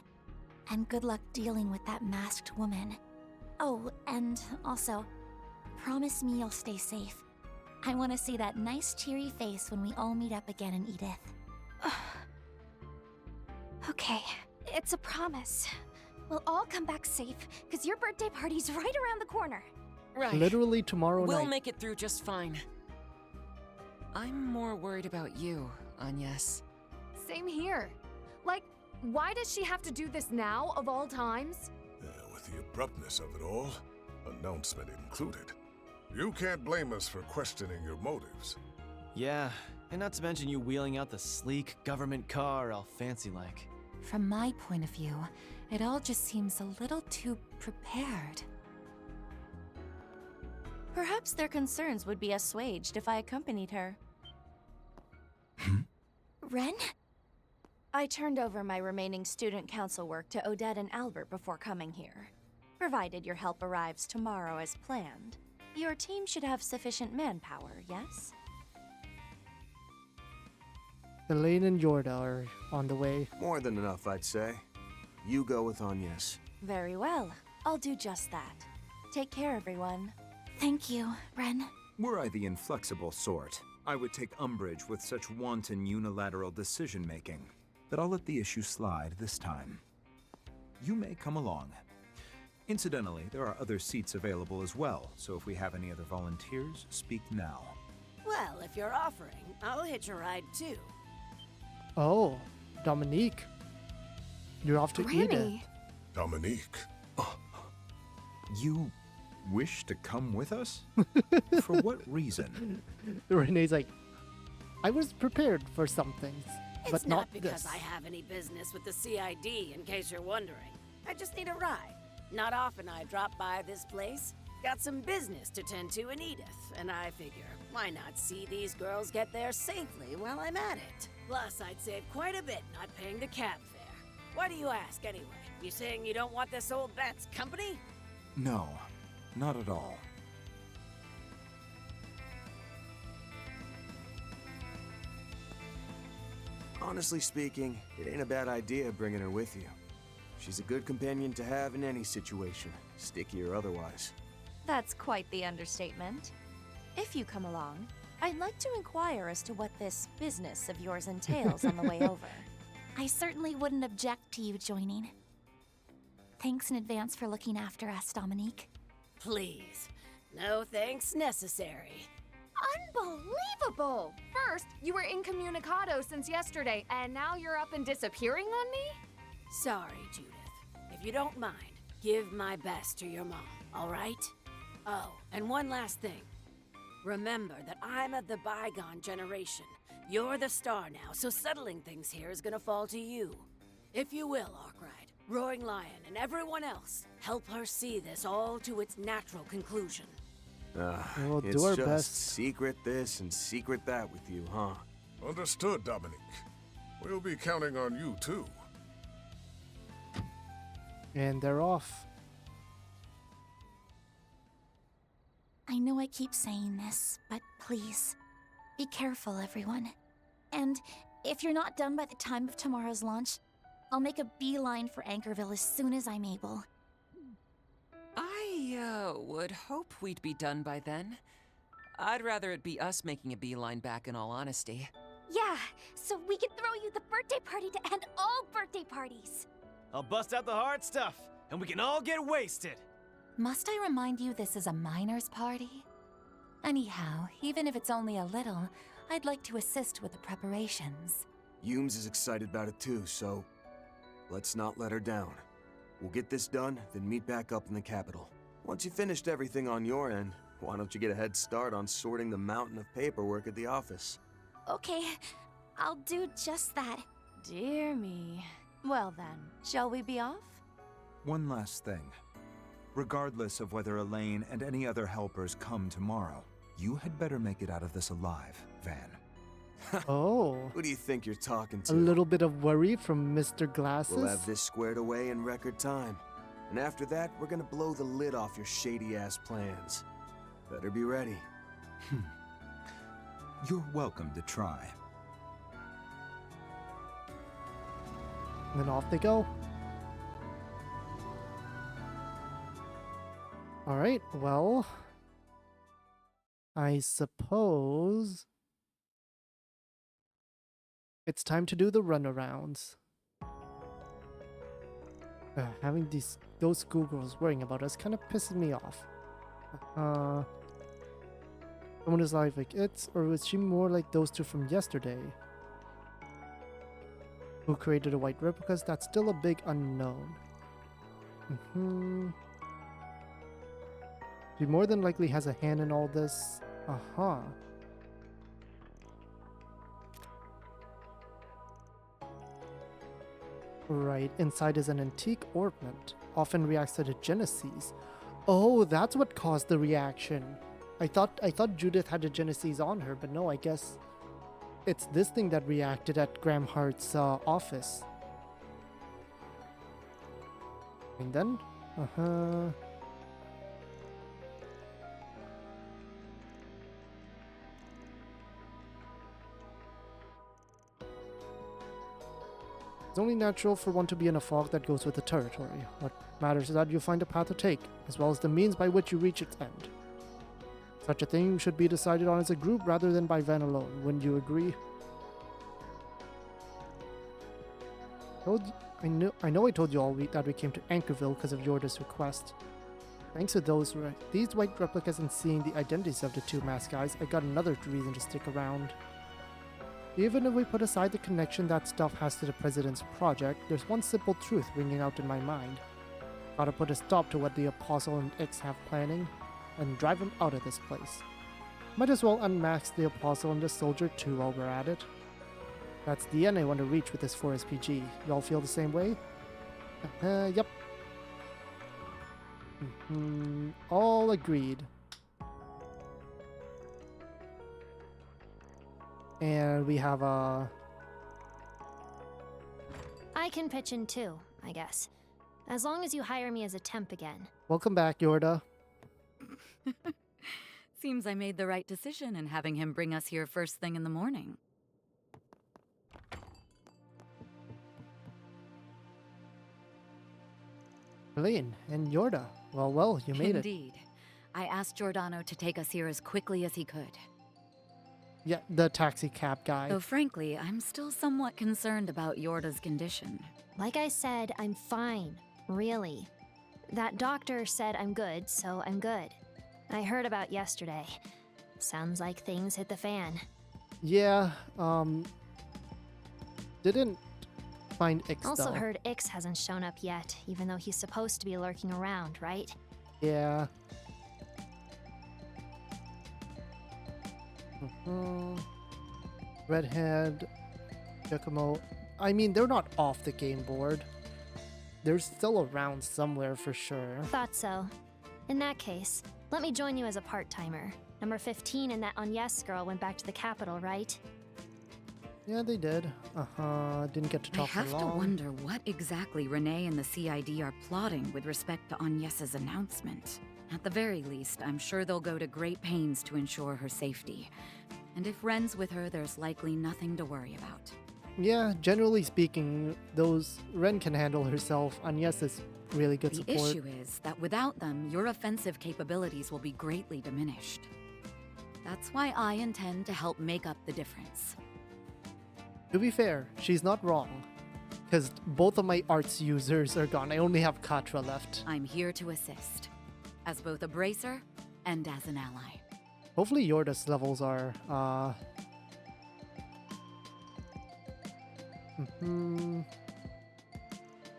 And good luck dealing with that masked woman. Oh, and also, promise me you'll stay safe. I want to see that nice cheery face when we all meet up again in Edith. Okay, it's a promise. We'll all come back safe, because your birthday party's right around the corner. Right. Literally tomorrow night. We'll make it through just fine. I'm more worried about you, Agnes. Same here. Like, why does she have to do this now, of all times? With the abruptness of it all, announcement included. You can't blame us for questioning your motives. Yeah, and not to mention you wheeling out the sleek government car all fancy-like. From my point of view, it all just seems a little too prepared. Perhaps their concerns would be assuaged if I accompanied her. Ren? I turned over my remaining student council work to Odette and Albert before coming here. Provided your help arrives tomorrow as planned, your team should have sufficient manpower, yes? Elaine and Yorda are on the way. More than enough, I'd say. You go with Agnes. Very well. I'll do just that. Take care, everyone. Thank you, Ren. Were I the inflexible sort, I would take umbrage with such wanton unilateral decision-making. But I'll let the issue slide this time. You may come along. Incidentally, there are other seats available as well, so if we have any other volunteers, speak now. Well, if you're offering, I'll hitch a ride too. Oh, Dominique. You're off to Edith. Dominique. You wish to come with us? For what reason? Renee's like, I was prepared for some things, It's but not not because this. I have any business with the CID, in case you're wondering. I just need a ride. Not often I drop by this place. Got some business to tend to in Edith, and I figure, why not see these girls get there safely while I'm at it? Plus, I'd save quite a bit not paying the cab fare. Why do you ask, anyway? You saying you don't want this old bat's company? No, not at all. Honestly speaking, it ain't a bad idea bringing her with you. She's a good companion to have in any situation, sticky or otherwise. That's quite the understatement. If you come along, I'd like to inquire as to what this business of yours entails on the way over. I certainly wouldn't object to you joining. Thanks in advance for looking after us, Dominique. Please. No thanks necessary. Unbelievable! First, you were incommunicado since yesterday, and now you're up and disappearing on me? Sorry, Judith. If you don't mind, give my best to your mom, all right? Oh, and one last thing. Remember that I'm of the bygone generation. You're the star now, so settling things here is gonna fall to you. If you will, Arkwright, Roaring Lion, and everyone else, help her see this all to its natural conclusion. We'll It's do our just best. secret this and secret that with you, huh? Understood, Dominique. We'll be counting on you, too. And they're off. I know I keep saying this, but please, be careful, everyone. And if you're not done by the time of tomorrow's launch, I'll make a beeline for Anchorville as soon as I'm able. I would hope we'd be done by then. I'd rather it be us making a beeline back, in all honesty. Yeah, so we can throw you the birthday party to end all birthday parties. I'll bust out the hard stuff, and we can all get wasted. Must I remind you this is a miner's party? Anyhow, even if it's only a little, I'd like to assist with the preparations. Humes is excited about it too, so let's not let her down. We'll get this done, then meet back up in the capital. Once you've finished everything on your end, why don't you get a head start on sorting the mountain of paperwork at the office? Okay, I'll do just that. Dear me. Well then, shall we be off? One last thing. Regardless of whether Elaine and any other helpers come tomorrow, you had better make it out of this alive, Van. Oh. Who do you think you're talking to? A little bit of worry from Mr. Glasses. We'll have this squared away in record time. And after that, we're gonna blow the lid off your shady-ass plans. Better be ready. You're welcome to try. And then off they go. Alright, well, I suppose it's time to do the runarounds. Having those schoolgirls worrying about us kind of pisses me off. Someone is like it's, or was she more like those two from yesterday? Who created a white replicas? That's still a big unknown. She more than likely has a hand in all this. Right, inside is an antique ornament. Often reacts to the Genesis. Oh, that's what caused the reaction. I thought Judith had a Genesis on her, but no, I guess it's this thing that reacted at Graham Hart's office. And then, It's only natural for one to be in a fog that goes with the territory. What matters is that you find a path to take, as well as the means by which you reach its end. Such a thing should be decided on as a group rather than by Van alone. Wouldn't you agree? I know I told you all that we came to Anchorville because of Yorda's request. Thanks to these white replicas and seeing the identities of the two masked guys, I got another reason to stick around. Even if we put aside the connection that stuff has to the President's project, there's one simple truth ringing out in my mind. Gotta put a stop to what the Apostle and X have planning, and drive them out of this place. Might as well unmask the Apostle and the Soldier too while we're at it. That's the end I want to reach with this 4SPG. Y'all feel the same way? Yep. All agreed. And we have a... I can pitch in too, I guess. As long as you hire me as a temp again. Welcome back, Yorda. Seems I made the right decision in having him bring us here first thing in the morning. Helene and Yorda. Well, you made it. Indeed. I asked Giordano to take us here as quickly as he could. Yeah, the taxi cab guy. Though frankly, I'm still somewhat concerned about Yorda's condition. Like I said, I'm fine. Really. That doctor said I'm good, so I'm good. I heard about yesterday. Sounds like things hit the fan. Yeah, didn't find Ix Also though. heard Ix hasn't shown up yet, even though he's supposed to be lurking around, right? Yeah. Redhead, Giacomo. I mean, they're not off the game board. They're still around somewhere for sure. Thought so. In that case, let me join you as a part-timer. Number 15 and that Agnes girl went back to the capital, right? Yeah, they did. Didn't get to talk for long. I have to wonder what exactly Renee and the CID are plotting with respect to Agnes's announcement. At the very least, I'm sure they'll go to great pains to ensure her safety. And if Ren's with her, there's likely nothing to worry about. Yeah, generally speaking, Ren can handle herself. Agnes is really good support. The issue is that without them, your offensive capabilities will be greatly diminished. That's why I intend to help make up the difference. To be fair, she's not wrong. Because both of my arts users are gone. I only have Katra left. I'm here to assist. As both a bracer and as an ally. Hopefully Yorda's levels are,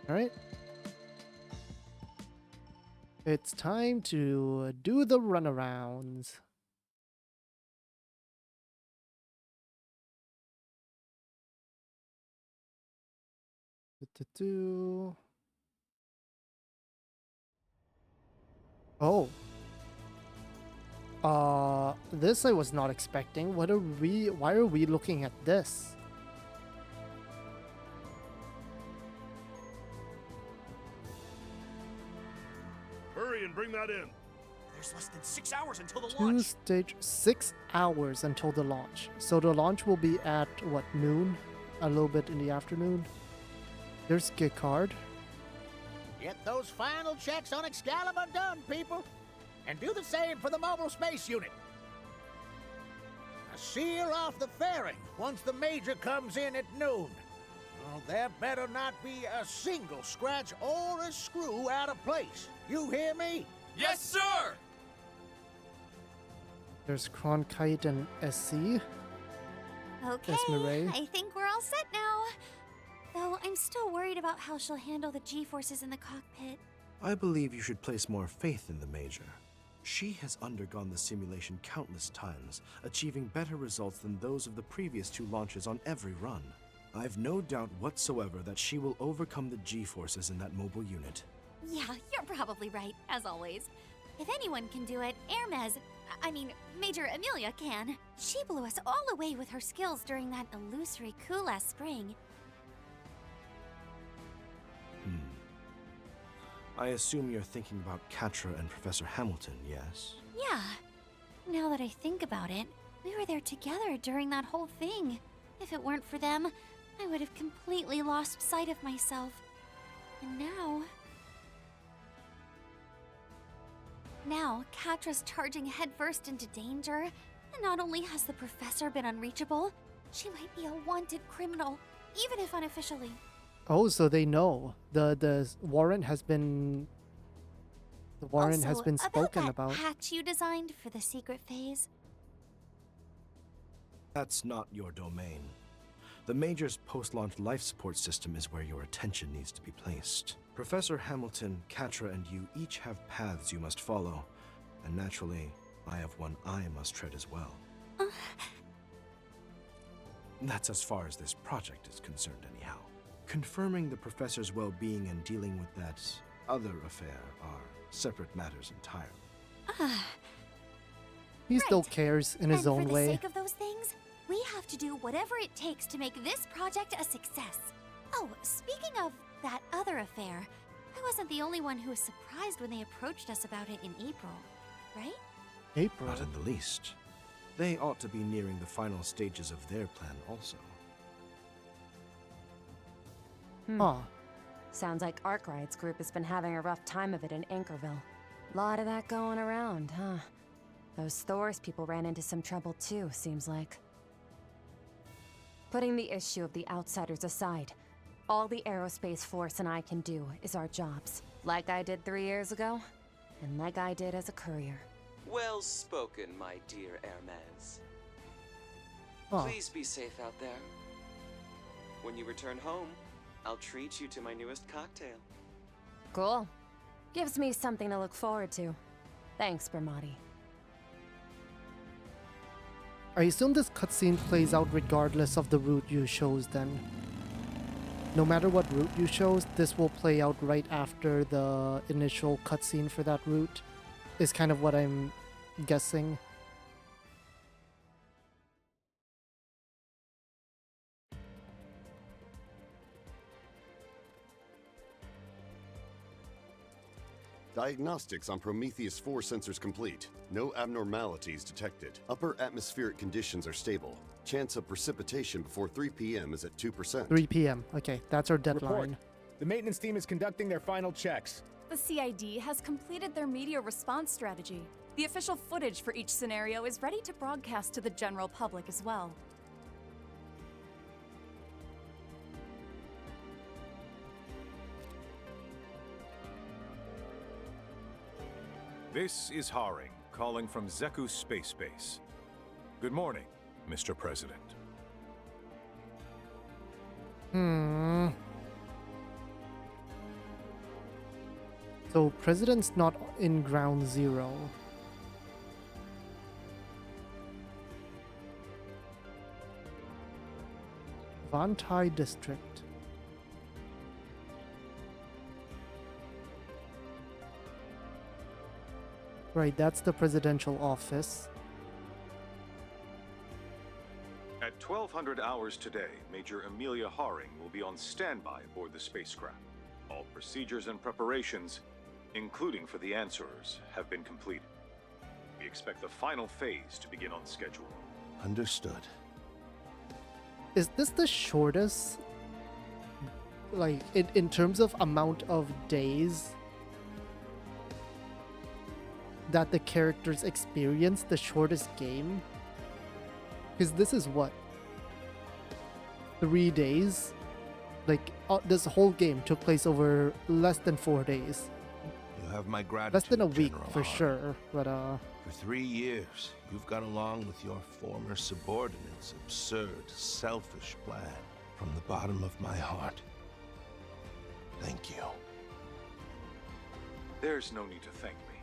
Alright. It's time to do the runarounds. Oh. This I was not expecting. Why are we looking at this? Hurry and bring that in. There's less than 6 hours until the launch. 6 hours until the launch. So the launch will be at, what, noon? A little bit in the afternoon. There's Gicard. Get those final checks on Excalibur done, people. And do the same for the mobile space unit. Now seal off the fairing once the Major comes in at noon. Oh, there better not be a single scratch or a screw out of place. You hear me? Yes, sir! There's Cronkite and SC. Okay, Esmeralda. I think we're all set now. Though I'm still worried about how she'll handle the G-forces in the cockpit. I believe you should place more faith in the Major. She has undergone the simulation countless times, achieving better results than those of the previous 2 launches on every run. I've no doubt whatsoever that she will overcome the G-forces in that mobile unit. Yeah, you're probably right, as always. If anyone can do it, Major Amelia can. She blew us all away with her skills during that illusory coup last spring. I assume you're thinking about Katra and Professor Hamilton, yes? Yeah. Now that I think about it, we were there together during that whole thing. If it weren't for them, I would have completely lost sight of myself. And now... Now, Katra's charging headfirst into danger, and not only has the professor been unreachable, she might be a wanted criminal, even if unofficially. Oh, so they know. The warrant has been... The warrant has been spoken about. about. Hatch you designed for the secret phase? That's not your domain. The Major's post-launch life support system is where your attention needs to be placed. Professor Hamilton, Katra, and you each have paths you must follow. And naturally, I have one I must tread as well. That's as far as this project is concerned anyhow. Confirming the Professor's well-being and dealing with that other affair are separate matters entirely. He still cares in his own way. For the sake of those things, we have to do whatever it takes to make this project a success. Oh, speaking of that other affair, I wasn't the only one who was surprised when they approached us about it in April, right? April? Not in the least. They ought to be nearing the final stages of their plan also. Huh. Sounds like Arkwright's group has been having a rough time of it in Anchorville. Lot of that going around, huh? Those Thors people ran into some trouble too, seems like. Putting the issue of the outsiders aside, all the aerospace force and I can do is our jobs. Like I did 3 years ago, and like I did as a courier. Well spoken, my dear Hermes. Huh. Please be safe out there. When you return home, I'll treat you to my newest cocktail. Cool. Gives me something to look forward to. Thanks, Bermati. I assume this cutscene plays out regardless of the route you chose then. No matter what route you chose, this will play out right after the initial cutscene for that route, is kind of what I'm guessing. Diagnostics on Prometheus 4 sensors complete. No abnormalities detected. Upper atmospheric conditions are stable. Chance of precipitation before 3 p.m. is at 2%. 3 p.m. Okay, that's our deadline. Report. The maintenance team is conducting their final checks. The CID has completed their media response strategy. The official footage for each scenario is ready to broadcast to the general public as well. This is Haring, calling from Zeku Space Base. Good morning, Mr. President. So, President's not in Ground Zero. Vantai District. Right, that's the presidential office. At 1200 hours today, Major Amelia Haring will be on standby aboard the spacecraft. All procedures and preparations, including for the answerers, have been completed. We expect the final phase to begin on schedule. Understood. Is this the shortest, like, in terms of amount of days that the characters experience, the shortest game? Because this is what? 3 days? Like, this whole game took place over less than 4 days. You have my gratitude, Less than a week, General for Haring. sure, but For 3 years, you've got along with your former subordinates' absurd, selfish plan from the bottom of my heart. Thank you. There's no need to thank me,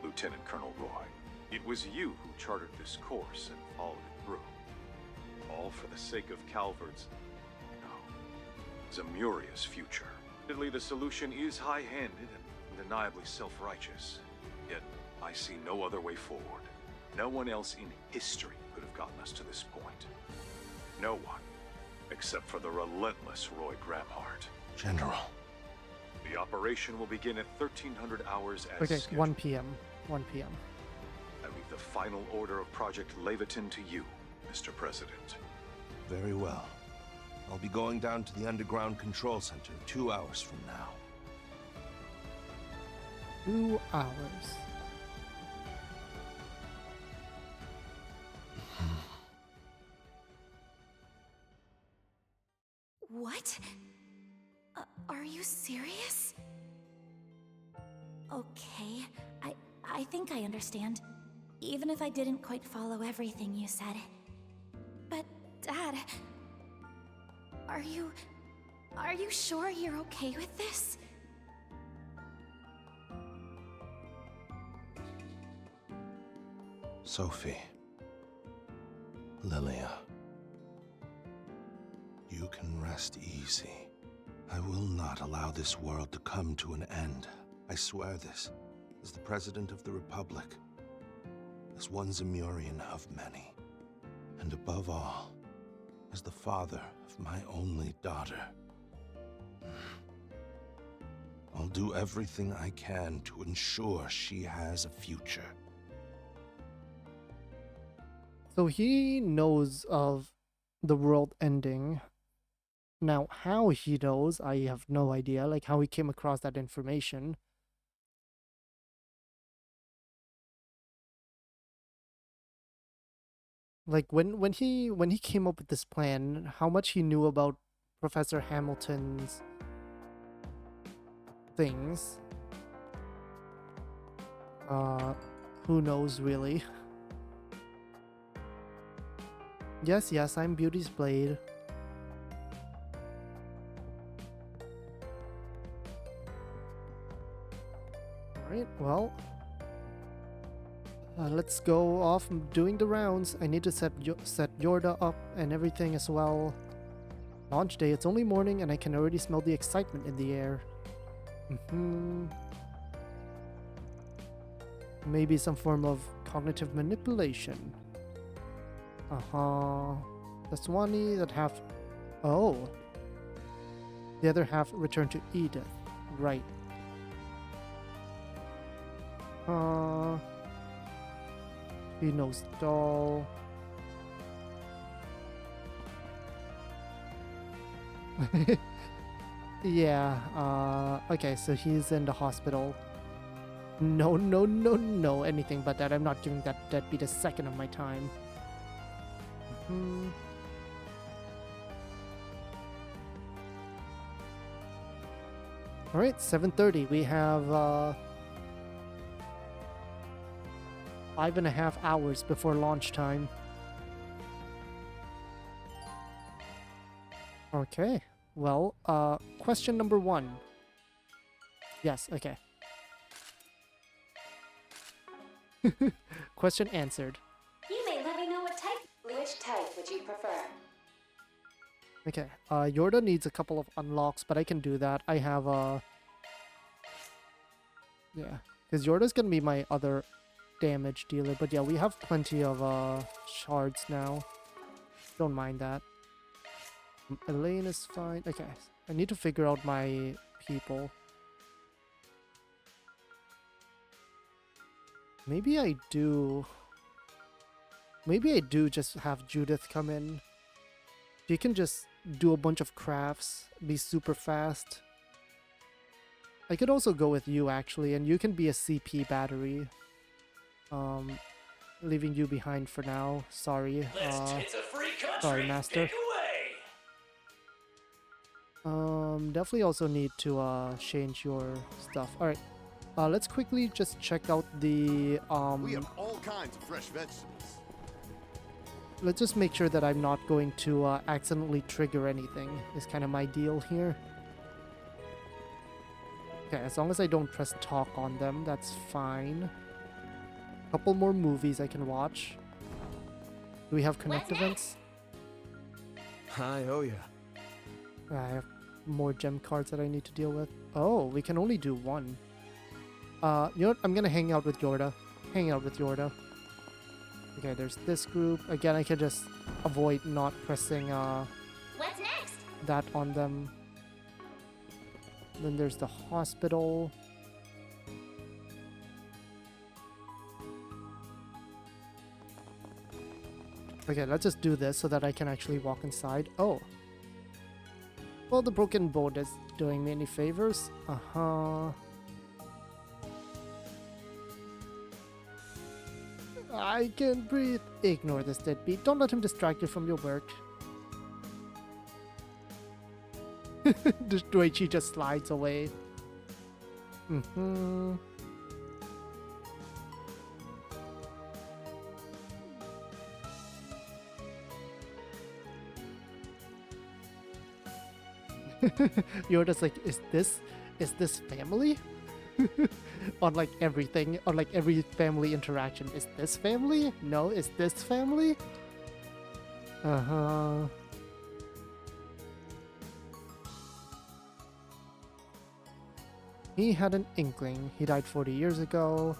Lieutenant Colonel Roy. It was you who chartered this course and followed it through. All for the sake of Calvard's, no, Zamuria's future. Admittedly, the solution is high-handed and undeniably self-righteous. Yet, I see no other way forward. No one else in history could have gotten us to this point. No one, except for the relentless Roy Gramhart. General. The operation will begin at 1300 hours as okay, scheduled. 1 p.m. 1 p.m. I leave the final order of Project Leviton to you, Mr. President. Very well. I'll be going down to the underground control center 2 hours from now. 2 hours. What? Are you serious? Okay, I think I understand. Even if I didn't quite follow everything you said. But, Dad... Are you sure you're okay with this? Sophie. Lilia. You can rest easy. I will not allow this world to come to an end. I swear this, as the President of the Republic, as one Zemurian of many, and above all, as the father of my only daughter. I'll do everything I can to ensure she has a future. So he knows of the world ending. Now, how he knows, I have no idea, like how he came across that information. Like when he came up with this plan, how much he knew about Professor Hamilton's things. Who knows really? Yes, I'm Beauty's Blade. Alright, well, let's go off doing the rounds. I need to set Yorda up and everything as well. Launch day, it's only morning and I can already smell the excitement in the air. Maybe some form of cognitive manipulation. The Swanee, that half... Oh. The other half returned to Edith. Right. He knows doll. Yeah, okay, so he's in the hospital. No, anything but that. I'm not giving that deadbeat a second of my time. Alright, 7:30. We have 5.5 hours before launch time. Okay, well, question number 1. Yes, okay. Question answered. You may let me know which type would you prefer? Okay, Yorda needs a couple of unlocks, but I can do that. I have yeah, because Yorda's gonna be my other damage dealer, but yeah, we have plenty of shards now. Don't mind that. Elaine is fine. Okay, I need to figure out my people. Maybe I do just have Judith come in. She can just do a bunch of crafts, be super fast. I could also go with you actually, and you can be a CP battery. Leaving you behind for now. Sorry. Sorry, Master. Definitely also need to change your stuff. All right. Let's quickly just check out the We have all kinds of fresh vegetables. Let's just make sure that I'm not going to accidentally trigger anything. Is kind of my deal here. Okay, as long as I don't press talk on them, that's fine. Couple more movies I can watch. Do we have connect events? Hi, oh yeah. I have more gem cards that I need to deal with. Oh, we can only do one. You know what? I'm gonna hang out with Yorda. Hang out with Yorda. Okay, there's this group. Again, I can just avoid not pressing What's next? that on them. Then there's the hospital. Okay, let's just do this so that I can actually walk inside. Oh. Well, the broken boat is doing me any favors. Uh-huh. I can't breathe. Ignore this deadbeat. Don't let him distract you from your work. The way she just slides away. Mm-hmm. You're just like, is this family? On like everything, on like every family interaction. Is this family? No, is this family? Uh-huh. He had an inkling. He died 40 years ago.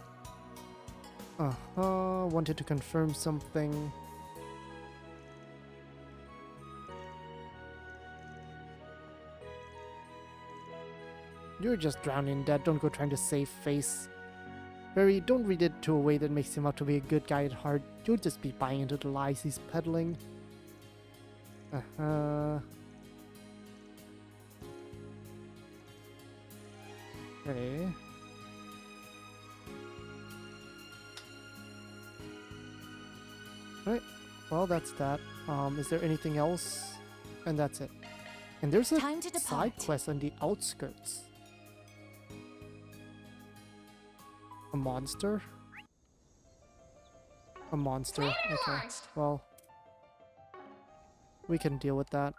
Uh-huh. Wanted to confirm something. You're just drowning in debt. Don't go trying to save face. Barry, don't read it to a way that makes him out to be a good guy at heart. You'll just be buying into the lies he's peddling. Uh-huh. Okay. Alright. Well, that's that. Is there anything else? And that's it. And there's a side quest on the outskirts. A monster? A monster. Okay. Well, we can deal with that.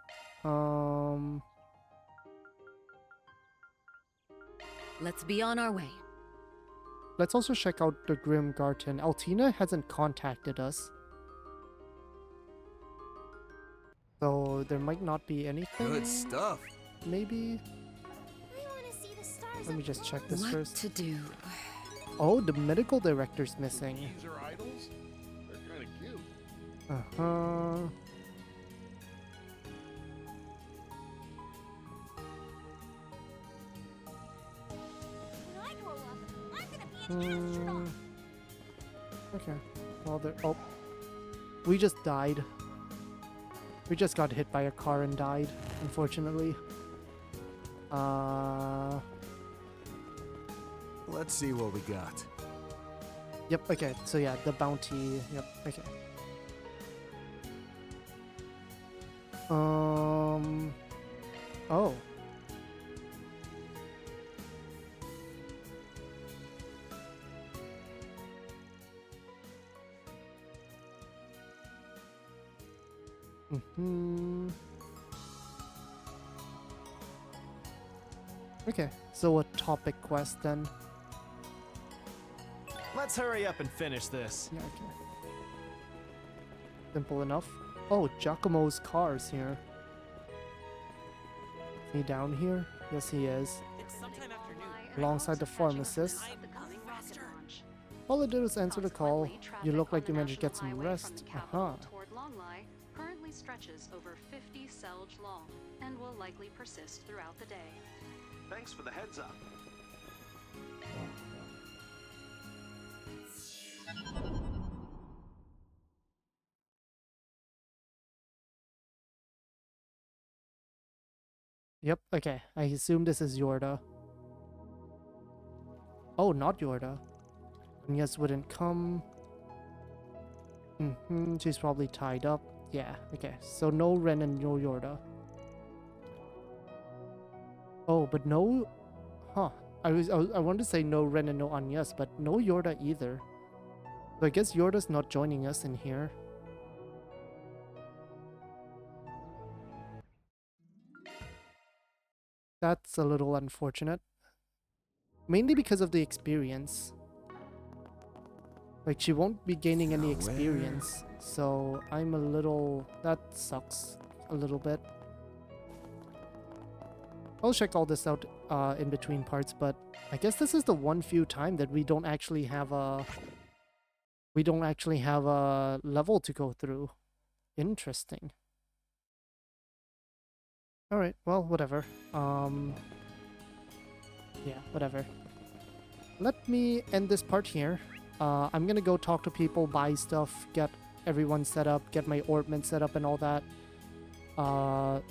Let's be on our way. Let's also check out the Grim Garden. Altina hasn't contacted us. So there might not be anything. Good stuff. Maybe. Let me just check this first. What to do? Oh, the medical director's missing. These are idols? They're kind of cute. Uh-huh. When I grow up, I'm gonna be an astronaut. Okay. Well, there. Oh. We just died. We just got hit by a car and died, unfortunately. Let's see what we got. Yep, okay. So yeah, the bounty. Yep, okay. Oh. Okay, so a topic quest then. Let's hurry up and finish this. Yeah, okay. Simple enough. Oh, Giacomo's car's here. Is he down here? Yes, he is. Alongside the pharmacist. All I did was answer the call. You look like you managed to get some rest. Uh-huh. Currently stretches over 50 selge long and will likely persist throughout the day. Thanks for the heads up. Yep, okay. I assume this is Yorda. Oh, not Yorda. Yes, wouldn't come. She's probably tied up. Yeah, okay. So no Ren and no Yorda. Oh, but no... Huh. I wanted to say no Ren and no Anyas, but no Yorda either. So I guess Yorda's not joining us in here. That's a little unfortunate. Mainly because of the experience. Like, she won't be gaining any experience. So I'm a little... That sucks a little bit. I'll check all this out in between parts, but I guess this is the one few time that we don't actually have a... We don't actually have a level to go through. Interesting. Alright, well, whatever. Yeah, whatever. Let me end this part here. I'm gonna go talk to people, buy stuff, get everyone set up, get my orbment set up and all that.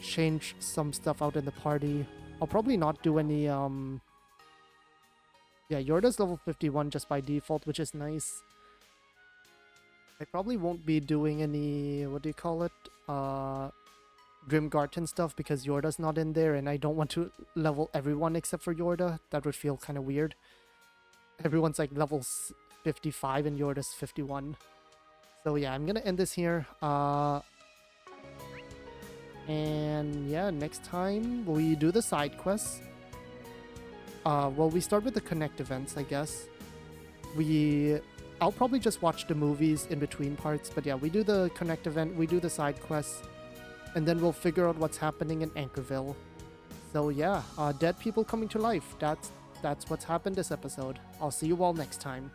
change some stuff out in the party. I'll probably not do any, yeah, Yorda's level 51 just by default, which is nice. I probably won't be doing any, what do you call it, Grimgarten stuff because Yorda's not in there and I don't want to level everyone except for Yorda. That would feel kind of weird. Everyone's like level 55 and Yorda's 51. So yeah, I'm gonna end this here. And yeah, next time we do the side quests. Well, we start with the Connect events, I guess. I'll probably just watch the movies in between parts, but yeah, we do the Connect event, we do the side quests, and then we'll figure out what's happening in Anchorville. So yeah, dead people coming to life. That's what's happened this episode. I'll see you all next time.